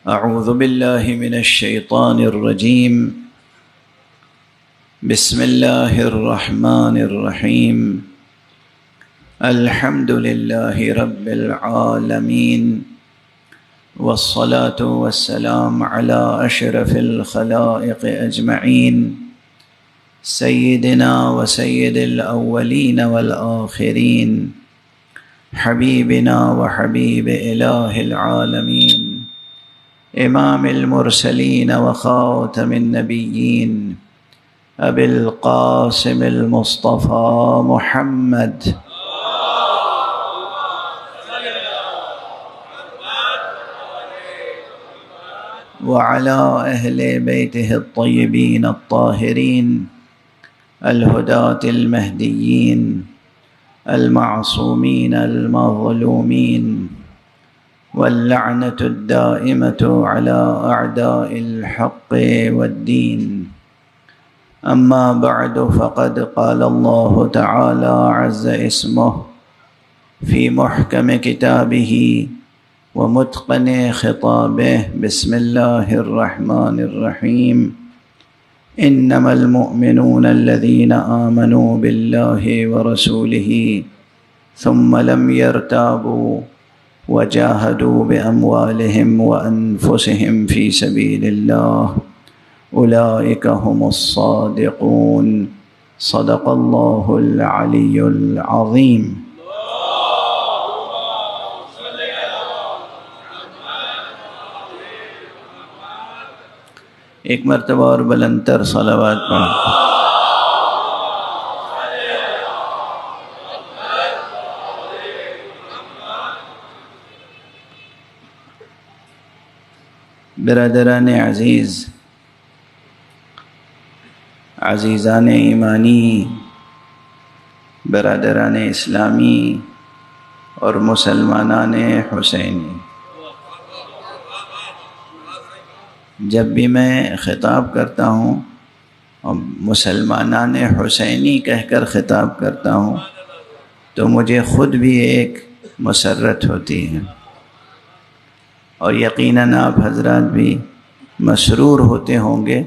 أعوذ بالله من الشيطان الرجيم. بسم الله الرحمن الرحيم. الحمد لله رب العالمين، والصلاة والسلام على أشرف الخلائق أجمعين، سيدنا وسيد الأولين والآخرين، حبيبنا وحبيب إله العالمين، إمام المرسلين وخاتم النبيين، أبي القاسم المصطفى محمد وعلى أهل بيته الطيبين الطاهرين الهداة المهديين المعصومين المظلومين، واللعنة الدائمة على أعداء الحق والدين. أما بعد، فقد قال الله تعالى عز اسمه في محكم كتابه ومتقن خطابه: بسم الله الرحمن الرحيم. إنما المؤمنون الذين آمنوا بالله ورسوله ثم لم يرتابوا وجاهدوا بأموالهم وأنفسهم في سبيل الله، أولئك هم الصادقون. صدق الله العلي العظيم. ایک مرتبہ اور بلندتر صلوات پڑھیں۔ برادران عزیز، عزیزان ایمانی، برادران اسلامی اور مسلمانان حسینی، جب بھی میں خطاب کرتا ہوں اور مسلمانان حسینی کہہ کر خطاب کرتا ہوں تو مجھے خود بھی ایک مسرت ہوتی ہے، اور یقیناً آپ حضرات بھی مسرور ہوتے ہوں گے،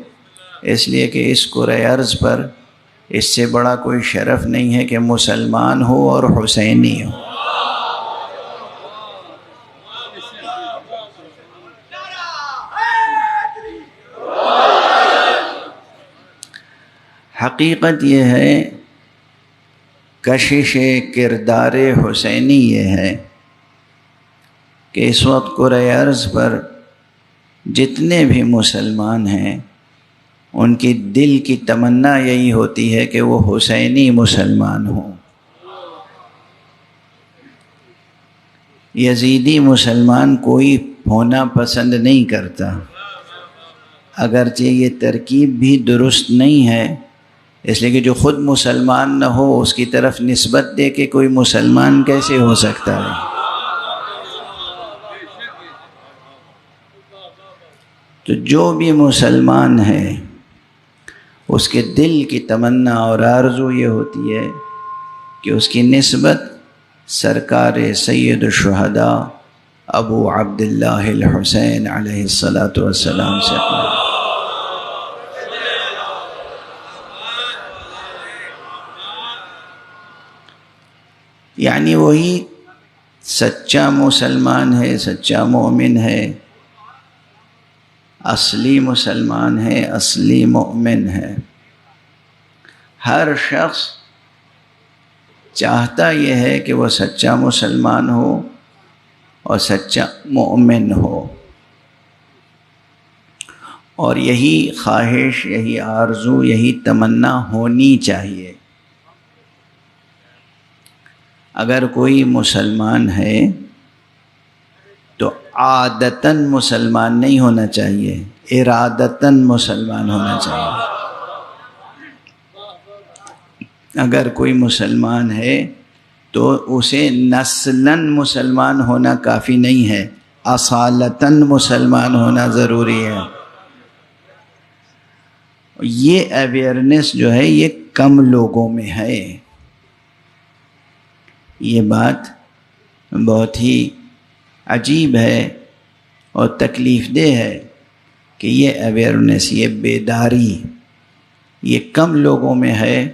اس لیے کہ اس کرۂ ارض پر اس سے بڑا کوئی شرف نہیں ہے کہ مسلمان ہو اور حسینی ہو۔ حقیقت یہ ہے، کشش کردار حسینی یہ ہے کہ اس وقت کرۂ ارض پر جتنے بھی مسلمان ہیں ان کی دل کی تمنا یہی ہوتی ہے کہ وہ حسینی مسلمان ہوں۔ یزیدی مسلمان کوئی ہونا پسند نہیں کرتا، اگرچہ یہ ترکیب بھی درست نہیں ہے، اس لیے کہ جو خود مسلمان نہ ہو اس کی طرف نسبت دے کے کوئی مسلمان کیسے ہو سکتا ہے؟ تو جو بھی مسلمان ہے اس کے دل کی تمنا اور آرزو یہ ہوتی ہے کہ اس کی نسبت سرکار سید الشہداء ابو عبداللہ الحسین علیہ الصلاۃ والسلام سے ہو۔ یعنی وہی سچا مسلمان ہے، سچا مومن ہے، اصلی مسلمان ہے، اصلی مومن ہے۔ ہر شخص چاہتا یہ ہے کہ وہ سچا مسلمان ہو اور سچا مومن ہو، اور یہی خواہش، یہی آرزو، یہی تمنا ہونی چاہیے۔ اگر کوئی مسلمان ہے تو عادتاً مسلمان نہیں ہونا چاہیے، ارادتاً مسلمان ہونا چاہیے۔ اگر کوئی مسلمان ہے تو اسے نسلاً مسلمان ہونا کافی نہیں ہے، اصالتاً مسلمان ہونا ضروری ہے۔ یہ اویئرنیس جو ہے یہ کم لوگوں میں ہے۔ یہ بات بہت ہی عجیب ہے اور تکلیف دہ ہے کہ یہ اویئرنیس، یہ بیداری یہ کم لوگوں میں ہے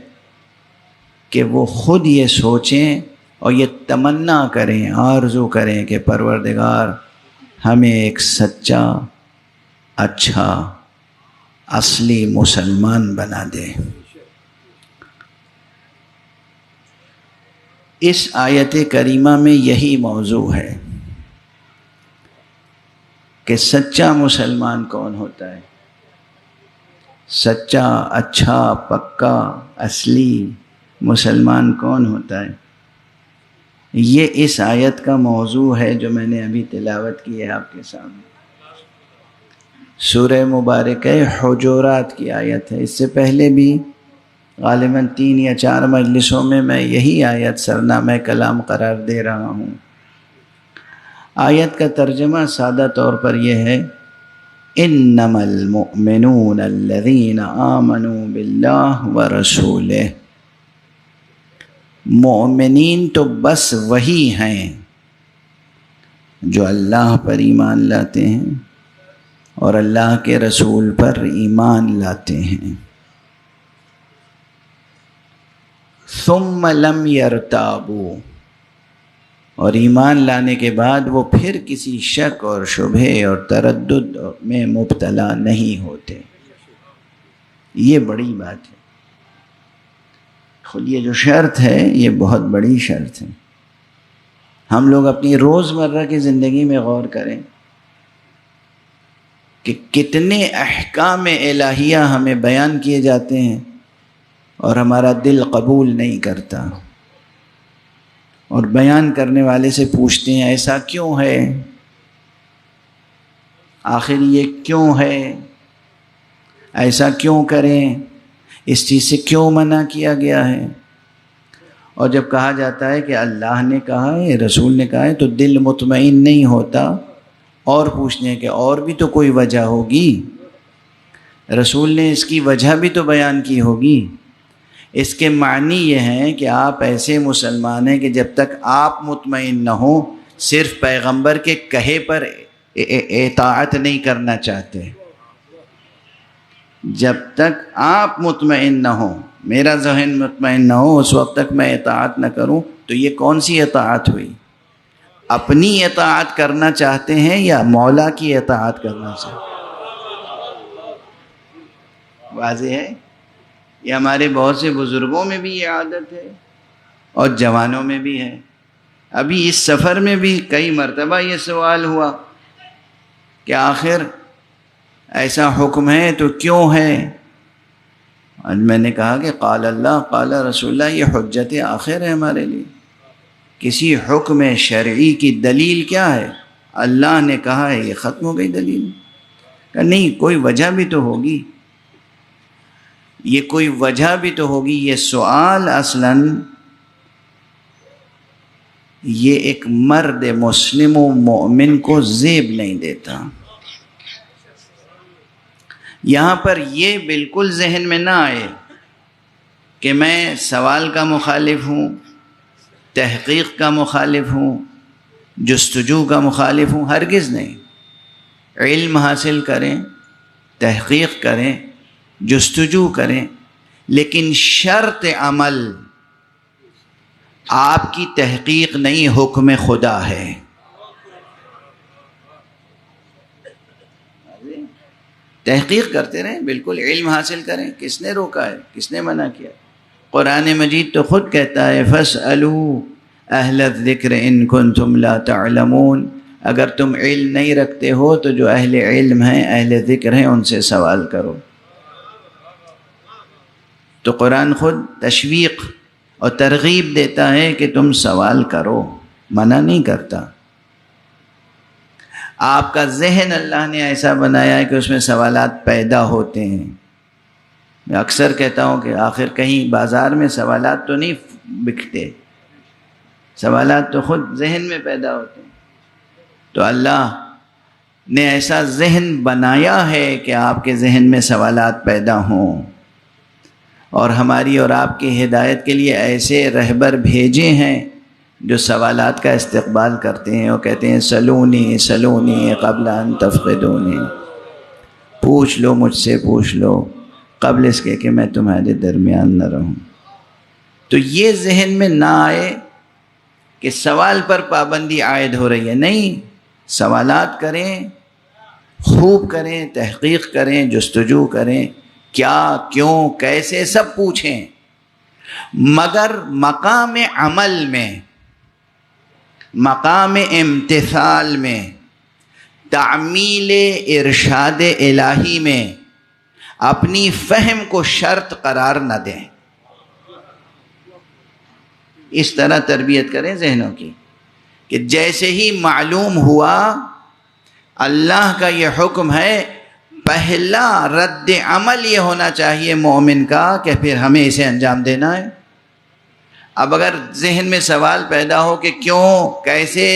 کہ وہ خود یہ سوچیں اور یہ تمنا کریں، آرزو کریں کہ پروردگار ہمیں ایک سچا، اچھا، اصلی مسلمان بنا دے۔ اس آیت کریمہ میں یہی موضوع ہے کہ سچا مسلمان کون ہوتا ہے، سچا، اچھا، پکا، اصلی مسلمان کون ہوتا ہے۔ یہ اس آیت کا موضوع ہے جو میں نے ابھی تلاوت کی ہے آپ کے سامنے۔ سورہ مبارکہ حجرات کی آیت ہے۔ اس سے پہلے بھی غالباً 3 یا 4 مجلسوں میں یہی آیت سرنامہ کلام قرار دے رہا ہوں۔ آیت کا ترجمہ سادہ طور پر یہ ہے، انما المؤمنون الذین آمنوا باللہ ورسولہ، مومنین تو بس وہی ہیں جو اللہ پر ایمان لاتے ہیں اور اللہ کے رسول پر ایمان لاتے ہیں، ثم لم یرتابوا، اور ایمان لانے کے بعد وہ پھر کسی شک اور شبہے اور تردد میں مبتلا نہیں ہوتے۔ یہ بڑی بات ہے۔ خود یہ جو شرط ہے یہ بہت بڑی شرط ہے۔ ہم لوگ اپنی روزمرہ کی زندگی میں غور کریں کہ کتنے احکام الہیہ ہمیں بیان کیے جاتے ہیں اور ہمارا دل قبول نہیں کرتا، اور بیان کرنے والے سے پوچھتے ہیں ایسا کیوں ہے، آخر یہ کیوں ہے، ایسا کیوں کریں، اس چیز سے کیوں منع کیا گیا ہے۔ اور جب کہا جاتا ہے کہ اللہ نے کہا ہے، رسول نے کہا ہے، تو دل مطمئن نہیں ہوتا، اور پوچھنے ہیں کہ اور بھی تو کوئی وجہ ہوگی، رسول نے اس کی وجہ بھی تو بیان کی ہوگی۔ اس کے معنی یہ ہیں کہ آپ ایسے مسلمان ہیں کہ جب تک آپ مطمئن نہ ہوں صرف پیغمبر کے کہے پر اطاعت نہیں کرنا چاہتے۔ جب تک آپ مطمئن نہ ہوں، میرا ذہن مطمئن نہ ہو، اس وقت تک میں اطاعت نہ کروں، تو یہ کون سی اطاعت ہوئی؟ اپنی اطاعت کرنا چاہتے ہیں یا مولا کی اطاعت کرنا چاہتے ہیں؟ واضح ہے۔ یہ ہمارے بہت سے بزرگوں میں بھی یہ عادت ہے اور جوانوں میں بھی ہے۔ ابھی اس سفر میں بھی کئی مرتبہ یہ سوال ہوا کہ آخر ایسا حکم ہے تو کیوں ہے؟ اور میں نے کہا کہ قال اللہ قال رسول اللہ، یہ حجت آخر ہے ہمارے لیے۔ کسی حکم شرعی کی دلیل کیا ہے؟ اللہ نے کہا ہے، یہ ختم ہو گئی دلیل۔ کہ نہیں، کوئی وجہ بھی تو ہوگی، یہ کوئی وجہ بھی تو ہوگی۔ یہ سوال اصلاً یہ ایک مرد مسلم و مومن کو زیب نہیں دیتا۔ یہاں پر یہ بالکل ذہن میں نہ آئے کہ میں سوال کا مخالف ہوں، تحقیق کا مخالف ہوں، جستجو کا مخالف ہوں، ہرگز نہیں۔ علم حاصل کریں، تحقیق کریں، جستجو کریں، لیکن شرط عمل آپ کی تحقیق نہیں، حکم خدا ہے۔ تحقیق کرتے رہیں، بالکل علم حاصل کریں۔ کس نے روکا ہے؟ کس نے منع کیا؟ قرآن مجید تو خود کہتا ہے فَاسْأَلُوا أَهْلَ الذِّكْرِ إِن كُنتُمْ لَا تَعْلَمُونَ، اگر تم علم نہیں رکھتے ہو تو جو اہل علم ہیں، اہل ذکر ہیں، ان سے سوال کرو۔ تو قرآن خود تشویق اور ترغیب دیتا ہے کہ تم سوال کرو، منع نہیں کرتا۔ آپ کا ذہن اللہ نے ایسا بنایا ہے کہ اس میں سوالات پیدا ہوتے ہیں۔ میں اکثر کہتا ہوں کہ آخر کہیں بازار میں سوالات تو نہیں بکتے، سوالات تو خود ذہن میں پیدا ہوتے ہیں۔ تو اللہ نے ایسا ذہن بنایا ہے کہ آپ کے ذہن میں سوالات پیدا ہوں، اور ہماری اور آپ کی ہدایت کے لیے ایسے رہبر بھیجے ہیں جو سوالات کا استقبال کرتے ہیں وہ کہتے ہیں سلونی سلونی قبل ان تفقدونی، پوچھ لو مجھ سے، پوچھ لو قبل اس کے کہ میں تمہارے درمیان نہ رہوں۔ تو یہ ذہن میں نہ آئے کہ سوال پر پابندی عائد ہو رہی ہے، نہیں، سوالات کریں، خوب کریں، تحقیق کریں، جستجو کریں، کیا، کیوں، کیسے، سب پوچھیں، مگر مقام عمل میں، مقام امتثال میں، تعمیل ارشاد الہی میں اپنی فہم کو شرط قرار نہ دیں۔ اس طرح تربیت کریں ذہنوں کی کہ جیسے ہی معلوم ہوا اللہ کا یہ حکم ہے، پہلا رد عمل یہ ہونا چاہیے مومن کا کہ پھر ہمیں اسے انجام دینا ہے۔ اب اگر ذہن میں سوال پیدا ہو کہ کیوں، کیسے،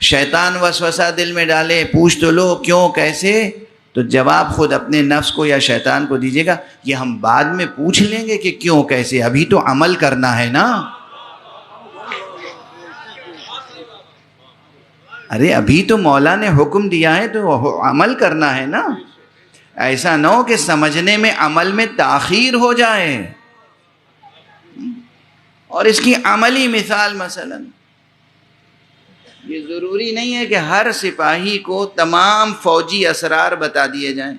شیطان وسوسہ دل میں ڈالے، پوچھ تو لو کیوں، کیسے، تو جواب خود اپنے نفس کو یا شیطان کو دیجیے گا، یہ ہم بعد میں پوچھ لیں گے کہ کیوں، کیسے، ابھی تو عمل کرنا ہے نا۔ ارے ابھی تو مولا نے حکم دیا ہے تو عمل کرنا ہے نا، ایسا نہ ہو کہ سمجھنے میں عمل میں تاخیر ہو جائے۔ اور اس کی عملی مثال مثلا یہ ضروری نہیں ہے کہ ہر سپاہی کو تمام فوجی اسرار بتا دیے جائیں۔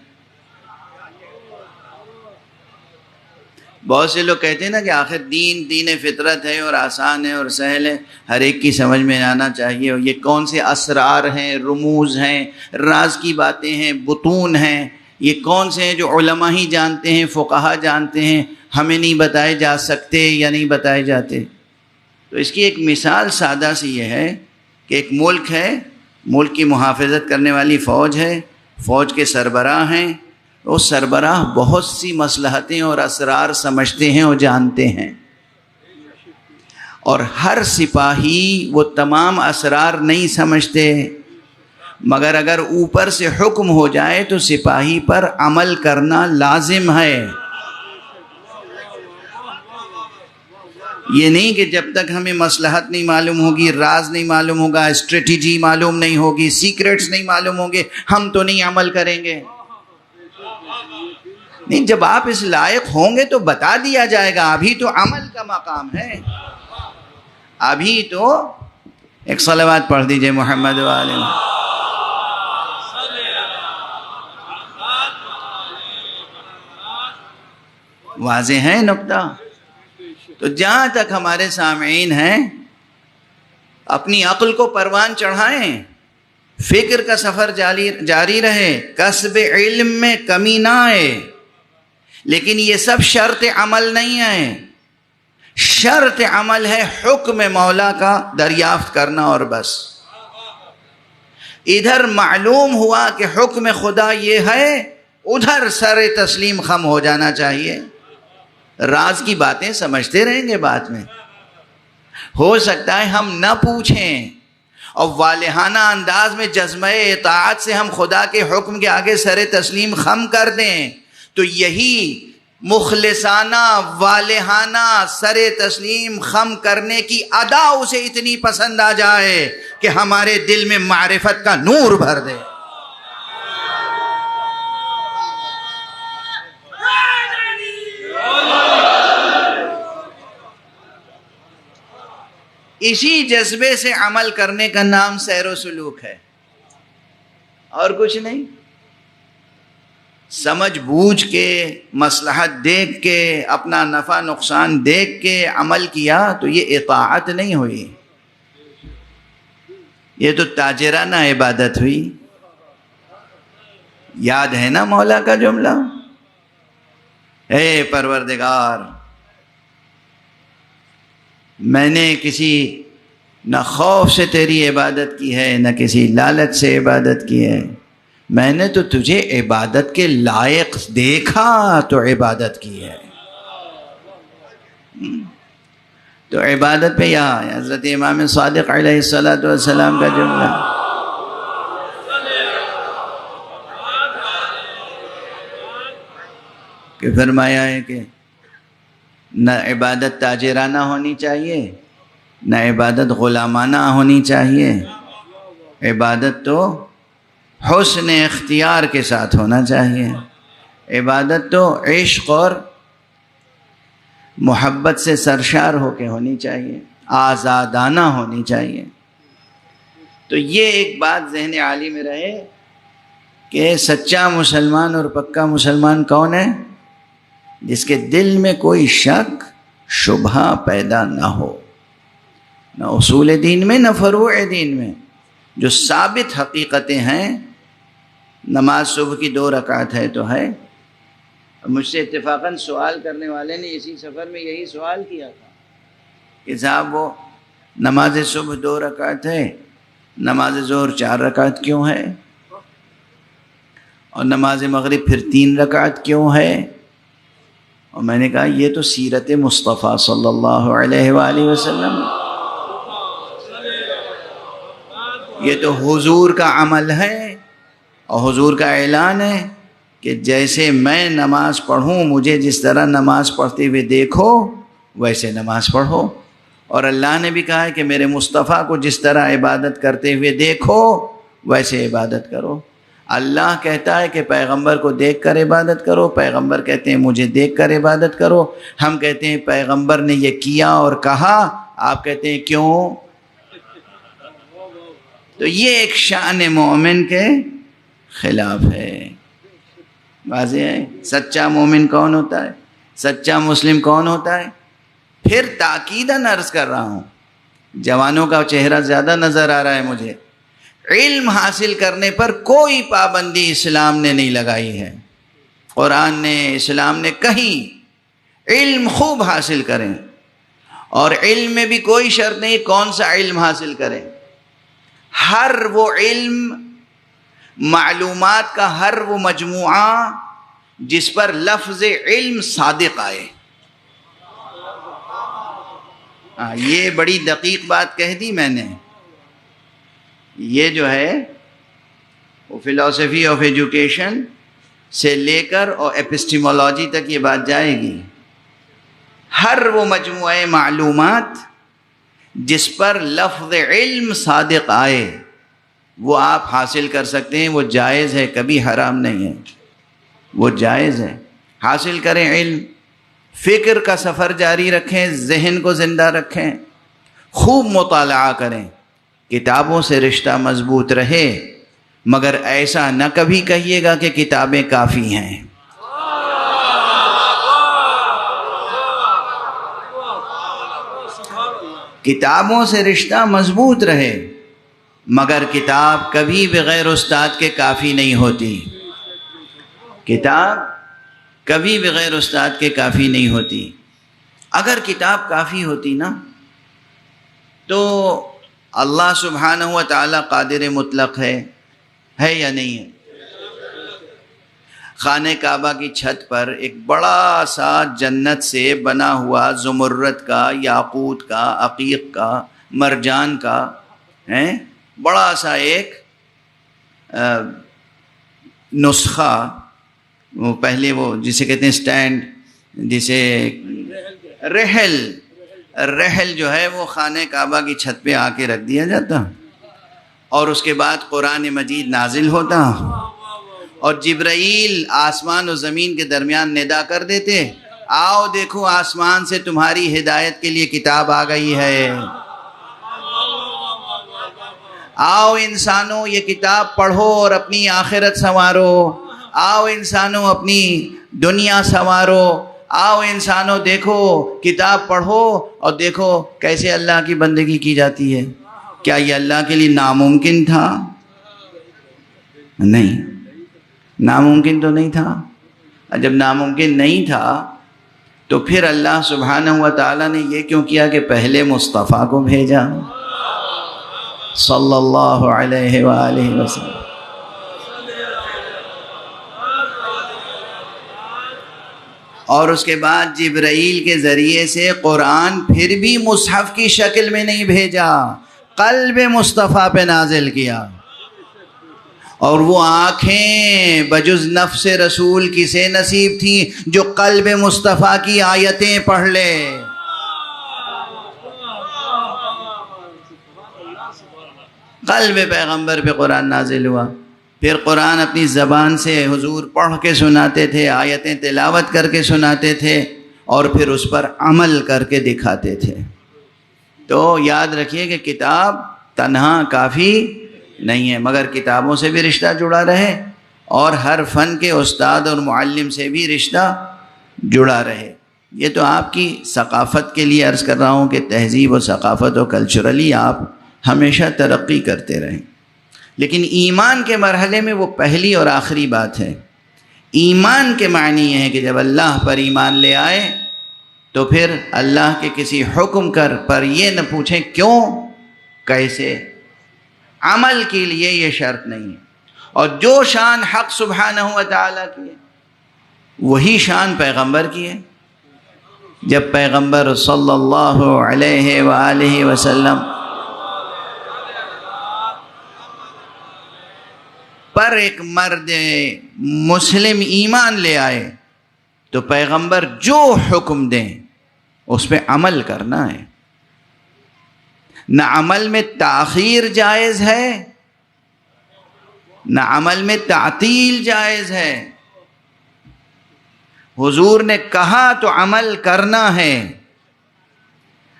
بہت سے لوگ کہتے ہیں نا کہ آخر دین فطرت ہے اور آسان ہے اور سہل ہے، ہر ایک کی سمجھ میں آنا چاہیے، اور یہ کون سے اسرار ہیں، رموز ہیں، راز کی باتیں ہیں، بطون ہیں، یہ کون سے ہیں جو علماء ہی جانتے ہیں، فقہا جانتے ہیں، ہمیں نہیں بتائے جا سکتے یا نہیں بتائے جاتے۔ تو اس کی ایک مثال سادہ سی یہ ہے کہ ایک ملک ہے، ملک کی محافظت کرنے والی فوج ہے، فوج کے سربراہ ہیں، وہ سربراہ بہت سی مصلحتیں اور اسرار سمجھتے ہیں اور جانتے ہیں، اور ہر سپاہی وہ تمام اسرار نہیں سمجھتے، مگر اگر اوپر سے حکم ہو جائے تو سپاہی پر عمل کرنا لازم ہے۔ یہ نہیں کہ جب تک ہمیں مصلحت نہیں معلوم ہوگی، راز نہیں معلوم ہوگا، اسٹریٹجی معلوم نہیں ہوگی، سیکریٹس نہیں معلوم ہوں گے، ہم تو نہیں عمل کریں گے۔ نہیں، جب آپ اس لائق ہوں گے تو بتا دیا جائے گا، ابھی تو عمل کا مقام ہے، ابھی تو ایک صلوات پڑھ دیجئے محمد والے۔ واضح ہے نکتہ؟ تو جہاں تک ہمارے سامعین ہیں، اپنی عقل کو پروان چڑھائیں، فکر کا سفر جاری رہے، کسب علم میں کمی نہ آئے، لیکن یہ سب شرط عمل نہیں ہے۔ شرط عمل ہے حکم مولا کا دریافت کرنا اور بس۔ ادھر معلوم ہوا کہ حکم خدا یہ ہے، ادھر سر تسلیم خم ہو جانا چاہیے۔ راز کی باتیں سمجھتے رہیں گے، بعد میں ہو سکتا ہے ہم نہ پوچھیں اور والہانہ انداز میں جذبہ اطاعت سے ہم خدا کے حکم کے آگے سر تسلیم خم کر دیں، تو یہی مخلصانہ والہانہ سر تسلیم خم کرنے کی ادا اسے اتنی پسند آ جائے کہ ہمارے دل میں معرفت کا نور بھر دے۔ اسی جذبے سے عمل کرنے کا نام سیر و سلوک ہے، اور کچھ نہیں۔ سمجھ بوجھ کے، مصلحت دیکھ کے، اپنا نفع نقصان دیکھ کے عمل کیا تو یہ اطاعت نہیں ہوئی، یہ تو تاجرانہ عبادت ہوئی۔ یاد ہے نا مولا کا جملہ، اے پروردگار، میں نے کسی نہ خوف سے تیری عبادت کی ہے، نہ کسی لالچ سے عبادت کی ہے، میں نے تو تجھے عبادت کے لائق دیکھا تو عبادت کی ہے۔ تو عبادت پہ یہاں حضرت امام صادق علیہ السلام کا جملہ، کہ فرمایا ہے کہ نہ عبادت تاجرانہ ہونی چاہیے، نہ عبادت غلامانہ ہونی چاہیے، عبادت تو حسن اختیار کے ساتھ ہونا چاہیے، عبادت تو عشق اور محبت سے سرشار ہو کے ہونی چاہیے، آزادانہ ہونی چاہیے۔ تو یہ ایک بات ذہن عالی میں رہے کہ سچا مسلمان اور پکا مسلمان کون ہے؟ جس کے دل میں کوئی شک شبہ پیدا نہ ہو، نہ اصول دین میں نہ فروع دین میں، جو ثابت حقیقتیں ہیں۔ نماز صبح کی 2 رکعت ہے تو ہے۔ مجھ سے اتفاقاً سوال کرنے والے نے اسی سفر میں یہی سوال کیا تھا کہ صاحب وہ نماز صبح 2 رکعت ہے، نماز ظہر 4 رکعت کیوں ہے، اور نماز مغرب پھر 3 رکعت کیوں ہے؟ اور میں نے کہا یہ تو سیرت مصطفیٰ صلی اللہ علیہ وآلہ وسلم، یہ تو حضور کا عمل ہے اور حضور کا اعلان ہے کہ جیسے میں نماز پڑھوں، مجھے جس طرح نماز پڑھتے ہوئے دیکھو ویسے نماز پڑھو، اور اللہ نے بھی کہا ہے کہ میرے مصطفیٰ کو جس طرح عبادت کرتے ہوئے دیکھو ویسے عبادت کرو۔ اللہ کہتا ہے کہ پیغمبر کو دیکھ کر عبادت کرو، پیغمبر کہتے ہیں مجھے دیکھ کر عبادت کرو۔ ہم کہتے ہیں پیغمبر نے یہ کیا اور کہا، آپ کہتے ہیں کیوں؟ تو یہ ایک شان مومن کے خلاف ہے۔ واضح ہے سچا مومن کون ہوتا ہے، سچا مسلم کون ہوتا ہے۔ پھر تاکیداً عرض کر رہا ہوں، جوانوں کا چہرہ زیادہ نظر آ رہا ہے مجھے، علم حاصل کرنے پر کوئی پابندی اسلام نے نہیں لگائی ہے۔ قرآن نے، اسلام نے کہیں علم خوب حاصل کریں، اور علم میں بھی کوئی شرط نہیں کون سا علم حاصل کریں۔ ہر وہ علم، معلومات کا ہر وہ مجموعہ جس پر لفظ علم صادق آئے۔ یہ بڑی دقیق بات کہہ دی میں نے۔ یہ جو ہے وہ فلسفی آف ایجوکیشن سے لے کر اور ایپسٹیمولوجی تک یہ بات جائے گی۔ ہر وہ مجموعہ معلومات جس پر لفظ علم صادق آئے وہ آپ حاصل کر سکتے ہیں، وہ جائز ہے، کبھی حرام نہیں ہے، وہ جائز ہے۔ حاصل کریں علم، فکر کا سفر جاری رکھیں، ذہن کو زندہ رکھیں، خوب مطالعہ کریں، کتابوں سے رشتہ مضبوط رہے، مگر ایسا نہ کبھی کہیے گا کہ کتابیں کافی ہیں۔ کتابوں سے رشتہ مضبوط رہے، مگر کتاب کبھی بغیر استاد کے کافی نہیں ہوتی۔ کتاب کبھی بغیر استاد کے کافی نہیں ہوتی۔ اگر کتاب کافی ہوتی نا تو اللہ سبحانہ و تعالیٰ قادر مطلق ہے یا نہیں ہے؟ خانہ کعبہ کی چھت پر ایک بڑا سا جنت سے بنا ہوا زمرد کا، یاقوت کا، عقیق کا، مرجان کا بڑا سا ایک نسخہ، وہ پہلے وہ جسے کہتے ہیں سٹینڈ، جسے رحل جو ہے وہ خانہ کعبہ کی چھت پہ آ کے رکھ دیا جاتا، اور اس کے بعد قرآن مجید نازل ہوتا، اور جبرائیل آسمان و زمین کے درمیان ندا کر دیتے، آؤ دیکھو آسمان سے تمہاری ہدایت کے لیے کتاب آ گئی ہے، آؤ انسانوں یہ کتاب پڑھو اور اپنی آخرت سنوارو، آؤ انسانوں اپنی دنیا سنوارو، آؤ انسانوں دیکھو کتاب پڑھو اور دیکھو کیسے اللہ کی بندگی کی جاتی ہے۔ کیا یہ اللہ کے لیے ناممکن تھا؟ نہیں، ناممکن تو نہیں تھا۔ جب ناممکن نہیں تھا تو پھر اللہ سبحانہ و تعالیٰ نے یہ کیوں کیا کہ پہلے مصطفیٰ کو بھیجا صلی اللہ علیہ وآلہ وسلم۔ اور اس کے بعد جبرائیل کے ذریعے سے قرآن پھر بھی مصحف کی شکل میں نہیں بھیجا، قلب مصطفیٰ پہ نازل کیا۔ اور وہ آنکھیں بجز نفس رسول کسے نصیب تھیں جو قلب مصطفیٰ کی آیتیں پڑھ لے۔ قلب پیغمبر پہ قرآن نازل ہوا، پھر قرآن اپنی زبان سے حضور پڑھ کے سناتے تھے، آیتیں تلاوت کر کے سناتے تھے، اور پھر اس پر عمل کر کے دکھاتے تھے۔ تو یاد رکھیے کہ کتاب تنہا کافی نہیں ہے، مگر کتابوں سے بھی رشتہ جڑا رہے اور ہر فن کے استاد اور معلم سے بھی رشتہ جڑا رہے۔ یہ تو آپ کی ثقافت کے لیے عرض کر رہا ہوں کہ تہذیب و ثقافت و کلچرلی آپ ہمیشہ ترقی کرتے رہیں، لیکن ایمان کے مرحلے میں وہ پہلی اور آخری بات ہے۔ ایمان کے معنی یہ ہے کہ جب اللہ پر ایمان لے آئے تو پھر اللہ کے کسی حکم پر یہ نہ پوچھیں کیوں کیسے، عمل کے لیے یہ شرط نہیں ہے۔ اور جو شان حق سبحانہ و تعالیٰ کی ہے وہی شان پیغمبر کی ہے۔ جب پیغمبر صلی اللہ علیہ وآلہ وسلم پر ایک مرد مسلم ایمان لے آئے تو پیغمبر جو حکم دیں اس پہ عمل کرنا ہے، نہ عمل میں تاخیر جائز ہے نہ عمل میں تعطیل جائز ہے۔ حضور نے کہا تو عمل کرنا ہے،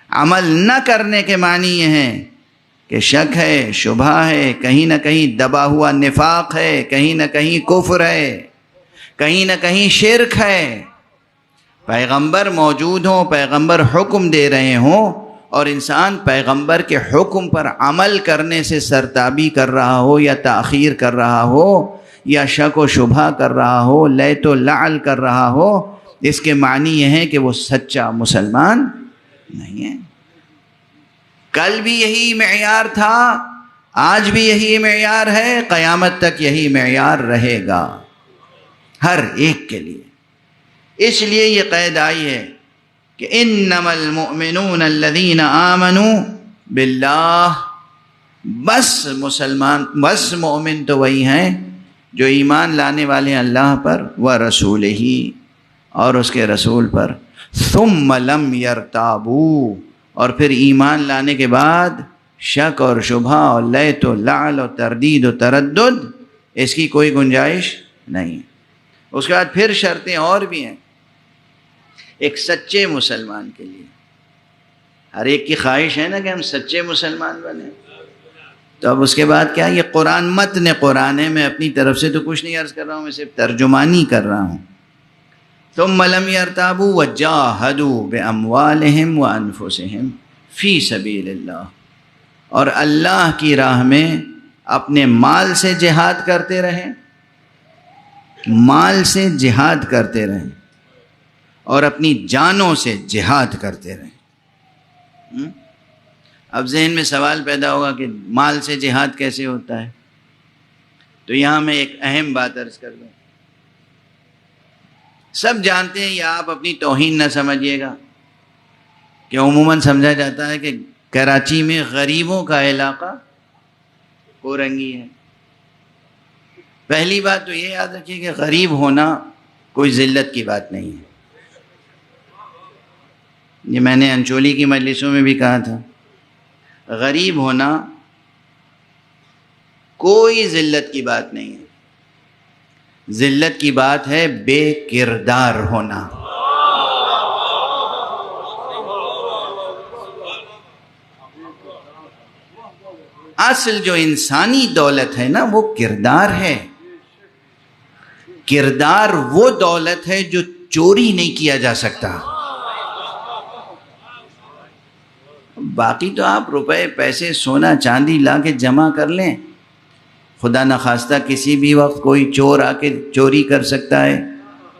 عمل نہ کرنے کے معنی یہ ہے کہ شک ہے، شبہ ہے، کہیں نہ کہیں دبا ہوا نفاق ہے، کہیں نہ کہیں کفر ہے، کہیں نہ کہیں شرک ہے۔ پیغمبر موجود ہوں، پیغمبر حکم دے رہے ہوں، اور انسان پیغمبر کے حکم پر عمل کرنے سے سرتابی کر رہا ہو یا تاخیر کر رہا ہو یا شک و شبہ کر رہا ہو، لیت و لعل کر رہا ہو، اس کے معنی یہ ہے کہ وہ سچا مسلمان نہیں ہے۔ کل بھی یہی معیار تھا، آج بھی یہی معیار ہے، قیامت تک یہی معیار رہے گا ہر ایک کے لیے۔ اس لیے یہ قید آئی ہے کہ انما المؤمنون الذین آمنوا باللہ، بس مومن تو وہی ہیں جو ایمان لانے والے ہیں اللہ پر، ورسولہ، اور اس کے رسول پر، ثم لم یرتابوا، اور پھر ایمان لانے کے بعد شک اور شبہ اور لیت و لعل و تردید و تردد اس کی کوئی گنجائش نہیں۔ اس کے بعد پھر شرطیں اور بھی ہیں ایک سچے مسلمان کے لیے۔ ہر ایک کی خواہش ہے نا کہ ہم سچے مسلمان بنیں، تو اب اس کے بعد کیا، یہ قرآن متن قرآن ہے، میں اپنی طرف سے تو کچھ نہیں عرض کر رہا ہوں، میں صرف ترجمانی کر رہا ہوں۔ ثم لم يرتابوا وجاهدوا باموالهم وانفسهم فی سبیل اللہ، اور اللہ کی راہ میں اپنے مال سے جہاد کرتے رہیں، مال سے جہاد کرتے رہیں اور اپنی جانوں سے جہاد کرتے رہیں۔ اب ذہن میں سوال پیدا ہوگا کہ مال سے جہاد کیسے ہوتا ہے، تو یہاں میں ایک اہم بات عرض کر دوں۔ سب جانتے ہیں، یا آپ اپنی توہین نہ سمجھیے گا، کہ عموماً سمجھا جاتا ہے کہ کراچی میں غریبوں کا علاقہ کورنگی ہے۔ پہلی بات تو یہ یاد رکھیے کہ غریب ہونا کوئی ذلت کی بات نہیں ہے۔ یہ میں نے انچولی کی مجلسوں میں بھی کہا تھا، غریب ہونا کوئی ذلت کی بات نہیں ہے، ذلت کی بات ہے بے کردار ہونا۔ اصل جو انسانی دولت ہے نا وہ کردار ہے۔ کردار وہ دولت ہے جو چوری نہیں کیا جا سکتا۔ باقی تو آپ روپے پیسے سونا چاندی لا کے جمع کر لیں، خدا نخواستہ کسی بھی وقت کوئی چور آ کے چوری کر سکتا ہے،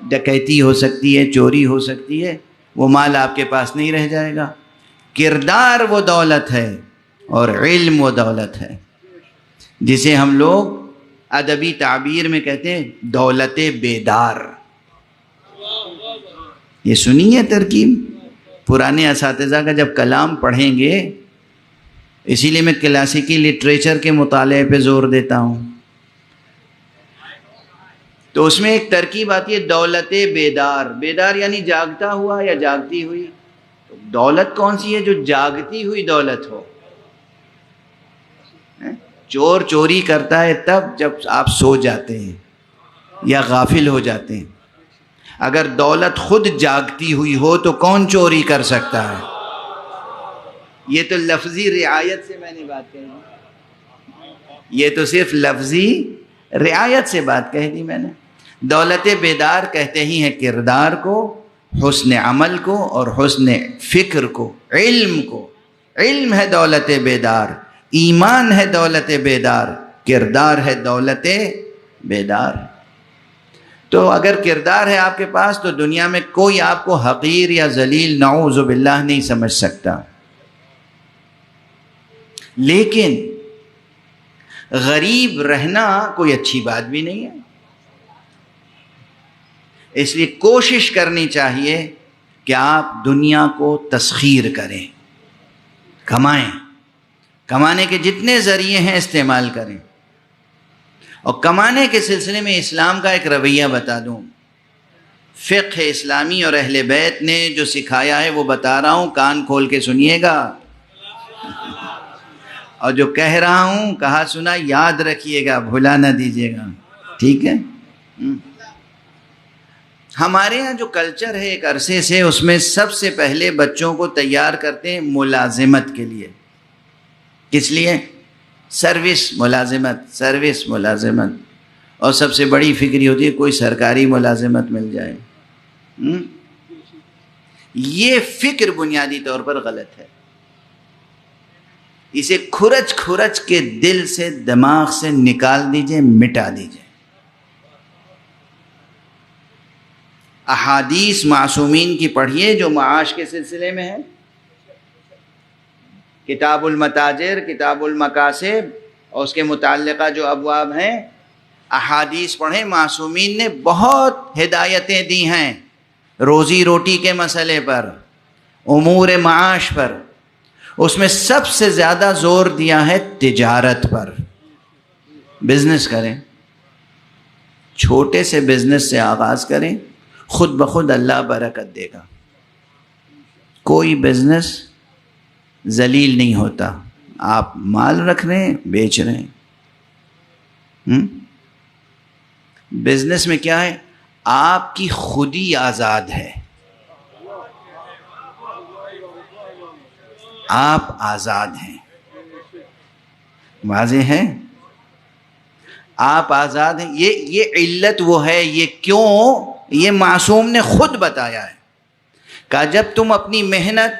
ڈکیتی ہو سکتی ہے، چوری ہو سکتی ہے، وہ مال آپ کے پاس نہیں رہ جائے گا۔ کردار وہ دولت ہے اور علم وہ دولت ہے جسے ہم لوگ ادبی تعبیر میں کہتے ہیں دولت بیدار۔ یہ سنی ہے ترکیب؟ پرانے اساتذہ کا جب کلام پڑھیں گے، اسی لیے میں کلاسیکی لٹریچر کے مطالعے پہ زور دیتا ہوں، تو اس میں ایک ترکیب آتی ہے دولت بیدار۔ بیدار یعنی جاگتا ہوا یا جاگتی ہوئی۔ دولت کون سی ہے جو جاگتی ہوئی دولت ہو؟ چور چوری کرتا ہے تب جب آپ سو جاتے ہیں یا غافل ہو جاتے ہیں. اگر دولت خود جاگتی ہوئی ہو تو کون چوری کر سکتا ہے؟ یہ تو لفظی رعایت سے میں نے بات کہی، یہ تو صرف لفظی رعایت سے بات کہہ دی میں نے. دولت بیدار کہتے ہی ہیں کردار کو، حسن عمل کو اور حسن فکر کو، علم کو. علم ہے دولت بیدار، ایمان ہے دولت بیدار، کردار ہے دولت بیدار. تو اگر کردار ہے آپ کے پاس تو دنیا میں کوئی آپ کو حقیر یا ذلیل نعوذ باللہ نہیں سمجھ سکتا. لیکن غریب رہنا کوئی اچھی بات بھی نہیں ہے. اس لیے کوشش کرنی چاہیے کہ آپ دنیا کو تسخیر کریں، کمائیں، کمانے کے جتنے ذریعے ہیں استعمال کریں. اور کمانے کے سلسلے میں اسلام کا ایک رویہ بتا دوں. فقہ اسلامی اور اہل بیت نے جو سکھایا ہے وہ بتا رہا ہوں، کان کھول کے سنیے گا. اور جو کہہ رہا ہوں کہا سنا یاد رکھیے گا، بھلا نہ دیجیے گا، ٹھیک ہے؟ ہمارے ہاں جو کلچر ہے ایک عرصے سے، اس میں سب سے پہلے بچوں کو تیار کرتے ہیں ملازمت کے لیے. کس لیے؟ سروس، ملازمت، سروس، ملازمت. اور سب سے بڑی فکر یہ ہوتی ہے کوئی سرکاری ملازمت مل جائے. یہ فکر بنیادی طور پر غلط ہے. اسے کھرچ کھرچ کے دل سے، دماغ سے نکال دیجئے، مٹا دیجئے. احادیث معصومین کی پڑھیے جو معاش کے سلسلے میں ہے، کتاب المتاجر، کتاب المقاصد اور اس کے متعلقہ جو ابواب ہیں، احادیث پڑھیں. معصومین نے بہت ہدایتیں دی ہیں روزی روٹی کے مسئلے پر، امور معاش پر. اس میں سب سے زیادہ زور دیا ہے تجارت پر. بزنس کریں، چھوٹے سے بزنس سے آغاز کریں، خود بخود اللہ برکت دے گا. کوئی بزنس ذلیل نہیں ہوتا. آپ مال رکھ رہے ہیں، بیچ رہے ہیں. بزنس میں کیا ہے؟ آپ کی خودی آزاد ہے، آپ آزاد ہیں. واضح ہے؟ آپ آزاد ہیں. یہ علت وہ ہے. یہ کیوں؟ یہ معصوم نے خود بتایا ہے. کہ جب تم اپنی محنت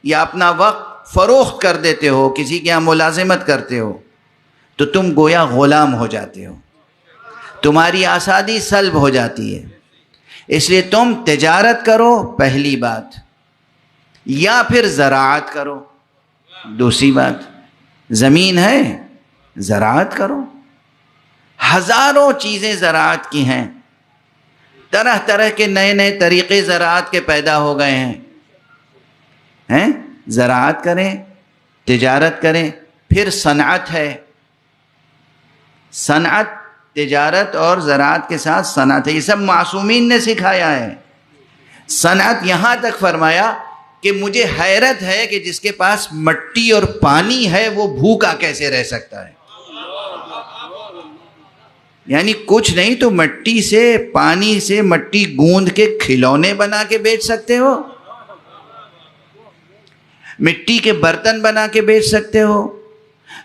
یا اپنا وقت فروخت کر دیتے ہو، کسی کے یہاں ملازمت کرتے ہو، تو تم گویا غلام ہو جاتے ہو، تمہاری آزادی سلب ہو جاتی ہے. اس لیے تم تجارت کرو، پہلی بات، یا پھر زراعت کرو. دوسری بات، زمین ہے زراعت کرو. ہزاروں چیزیں زراعت کی ہیں. طرح طرح کے نئے نئے طریقے زراعت کے پیدا ہو گئے ہیں. زراعت کریں، تجارت کریں. پھر صنعت ہے. صنعت، تجارت اور زراعت کے ساتھ صنعت ہے. یہ سب معصومین نے سکھایا ہے. صنعت یہاں تک فرمایا کہ مجھے حیرت ہے کہ جس کے پاس مٹی اور پانی ہے وہ بھوکا کیسے رہ سکتا ہے. یعنی کچھ نہیں تو مٹی سے، پانی سے مٹی گوندھ کے کھلونے بنا کے بیچ سکتے ہو، مٹی کے برتن بنا کے بیچ سکتے ہو،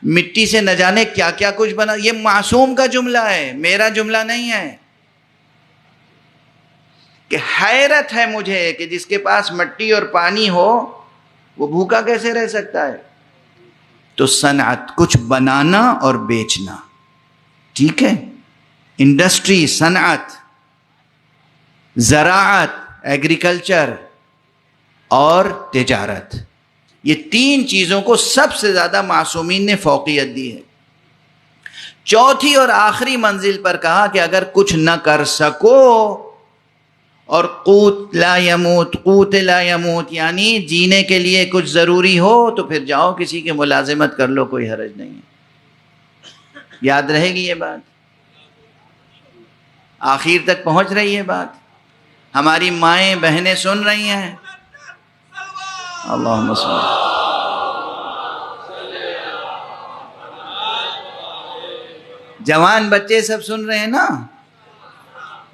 مٹی سے نہ جانے کیا کیا کچھ بنا. یہ معصوم کا جملہ ہے، میرا جملہ نہیں ہے. کہ حیرت ہے مجھے کہ جس کے پاس مٹی اور پانی ہو وہ بھوکا کیسے رہ سکتا ہے. تو صنعت، کچھ بنانا اور بیچنا، ٹھیک ہے. انڈسٹری، صنعت، زراعت، ایگریکلچر اور تجارت، یہ تین چیزوں کو سب سے زیادہ معصومین نے فوقیت دی ہے. چوتھی اور آخری منزل پر کہا کہ اگر کچھ نہ کر سکو اور قوت لا یموت یعنی جینے کے لیے کچھ ضروری ہو تو پھر جاؤ کسی کی ملازمت کر لو، کوئی حرج نہیں ہے. یاد رہے گی یہ بات؟ آخر تک پہنچ رہی ہے بات؟ ہماری مائیں بہنیں سن رہی ہیں؟ اللہم صل. جوان بچے سب سن رہے ہیں نا،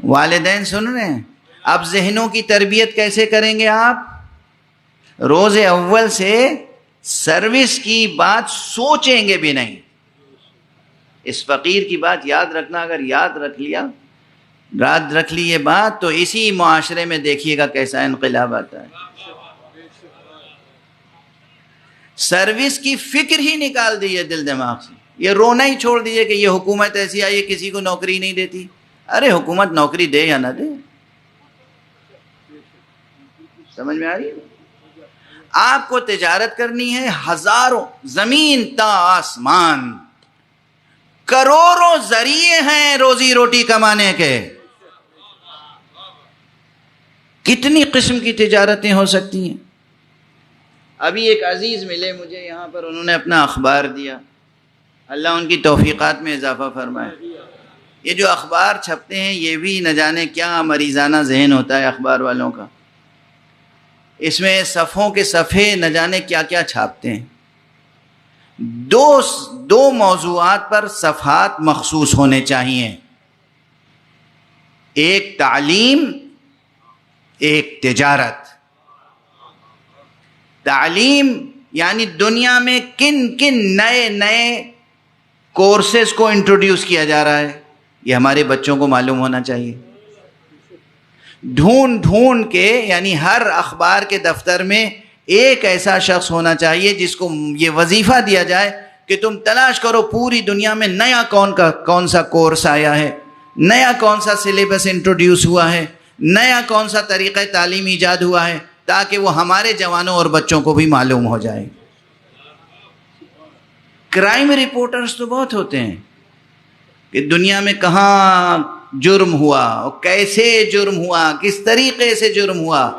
والدین سن رہے ہیں. اب ذہنوں کی تربیت کیسے کریں گے آپ؟ روز اول سے سروس کی بات سوچیں گے بھی نہیں. اس فقیر کی بات یاد رکھنا، اگر یاد رکھ لی یہ بات، تو اسی معاشرے میں دیکھیے گا کیسا انقلاب آتا ہے. سروس کی فکر ہی نکال دیجیے دل دماغ سے. یہ رونا ہی چھوڑ دیجیے کہ یہ حکومت ایسی آئی ہے کسی کو نوکری نہیں دیتی. ارے حکومت نوکری دے یا نہ دے، سمجھ میں آ رہی ہے؟ آپ کو تجارت کرنی ہے، ہزاروں، زمین تا آسمان، کروڑوں ذریعے ہیں روزی روٹی کمانے کے. کتنی قسم کی تجارتیں ہو سکتی ہیں. ابھی ایک عزیز ملے مجھے یہاں پر، انہوں نے اپنا اخبار دیا، اللہ ان کی توفیقات میں اضافہ فرمائے. یہ جو اخبار چھپتے ہیں یہ بھی نہ جانے کیا مریضانہ ذہن ہوتا ہے اخبار والوں کا. اس میں صفحوں کے صفحے نہ جانے کیا کیا چھاپتے ہیں. دو موضوعات پر صفحات مخصوص ہونے چاہیے، ایک تعلیم، ایک تجارت. تعلیم یعنی دنیا میں کن کن نئے کورسز کو انٹروڈیوس کیا جا رہا ہے، یہ ہمارے بچوں کو معلوم ہونا چاہیے. ڈھونڈ کے، یعنی ہر اخبار کے دفتر میں ایک ایسا شخص ہونا چاہیے جس کو یہ وظیفہ دیا جائے کہ تم تلاش کرو پوری دنیا میں نیا کون سا کورس آیا ہے، نیا کون سا سلیبس انٹروڈیوس ہوا ہے، نیا کون سا طریقہ تعلیم ایجاد ہوا ہے، تاکہ وہ ہمارے جوانوں اور بچوں کو بھی معلوم ہو جائے. کرائم رپورٹرز تو بہت ہوتے ہیں کہ دنیا میں کہاں جرم ہوا اور کیسے جرم ہوا، کس طریقے سے جرم ہوا،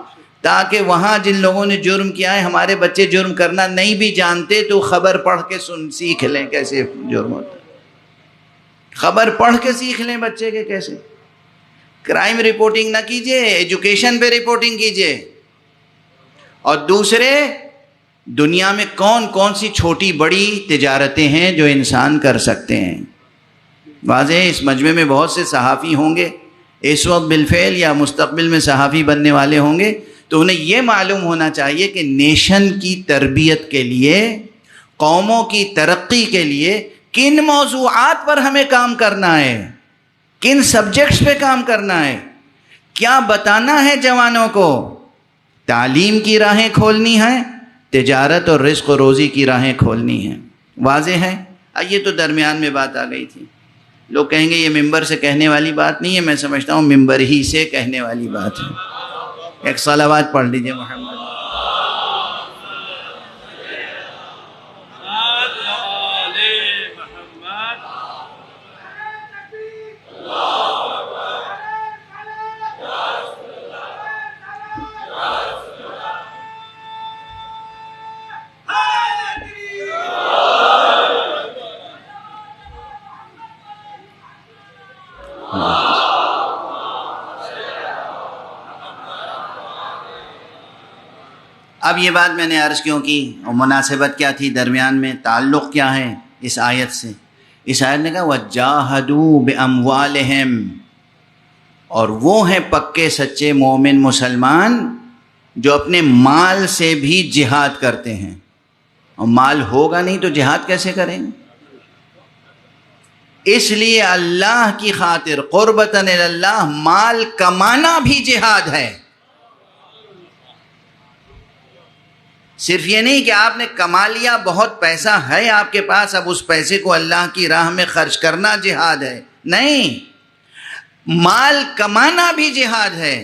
تاکہ وہاں جن لوگوں نے جرم کیا ہے ہمارے بچے جرم کرنا نہیں بھی جانتے تو خبر پڑھ کے سیکھ لیں کیسے جرم ہوتا ہے. خبر پڑھ کے سیکھ لیں بچے کے کیسے. کرائم رپورٹنگ نہ کیجئے، ایجوکیشن پہ رپورٹنگ کیجئے. اور دوسرے، دنیا میں کون سی چھوٹی بڑی تجارتیں ہیں جو انسان کر سکتے ہیں. واضح ہے اس مجمع میں بہت سے صحافی ہوں گے اس وقت بالفعل یا مستقبل میں صحافی بننے والے ہوں گے، تو انہیں یہ معلوم ہونا چاہیے کہ نیشن کی تربیت کے لیے، قوموں کی ترقی کے لیے کن موضوعات پر ہمیں کام کرنا ہے، کن سبجیکٹس پہ کام کرنا ہے، کیا بتانا ہے جوانوں کو. تعلیم کی راہیں کھولنی ہیں، تجارت اور رزق و روزی کی راہیں کھولنی ہیں. واضح ہے؟ یہ تو درمیان میں بات آ گئی تھی. لوگ کہیں گے یہ ممبر سے کہنے والی بات نہیں ہے، میں سمجھتا ہوں ممبر ہی سے کہنے والی بات ہے. ایک صلوات پڑھ لیجئے محمد. اب یہ بات میں نے عرض کیوں کی اور مناسبت کیا تھی درمیان میں، تعلق کیا ہے اس آیت سے. اس آیت نے کہا وَجَاهَدُوا بِأَمْوَالِهِمْ، اور وہ ہیں پکے سچے مومن مسلمان جو اپنے مال سے بھی جہاد کرتے ہیں. اور مال ہوگا نہیں تو جہاد کیسے کریں گے؟ اس لیے اللہ کی خاطر قربتاً اللہ مال کمانا بھی جہاد ہے. صرف یہ نہیں کہ آپ نے کما لیا، بہت پیسہ ہے آپ کے پاس، اب اس پیسے کو اللہ کی راہ میں خرچ کرنا جہاد ہے. نہیں، مال کمانا بھی جہاد ہے.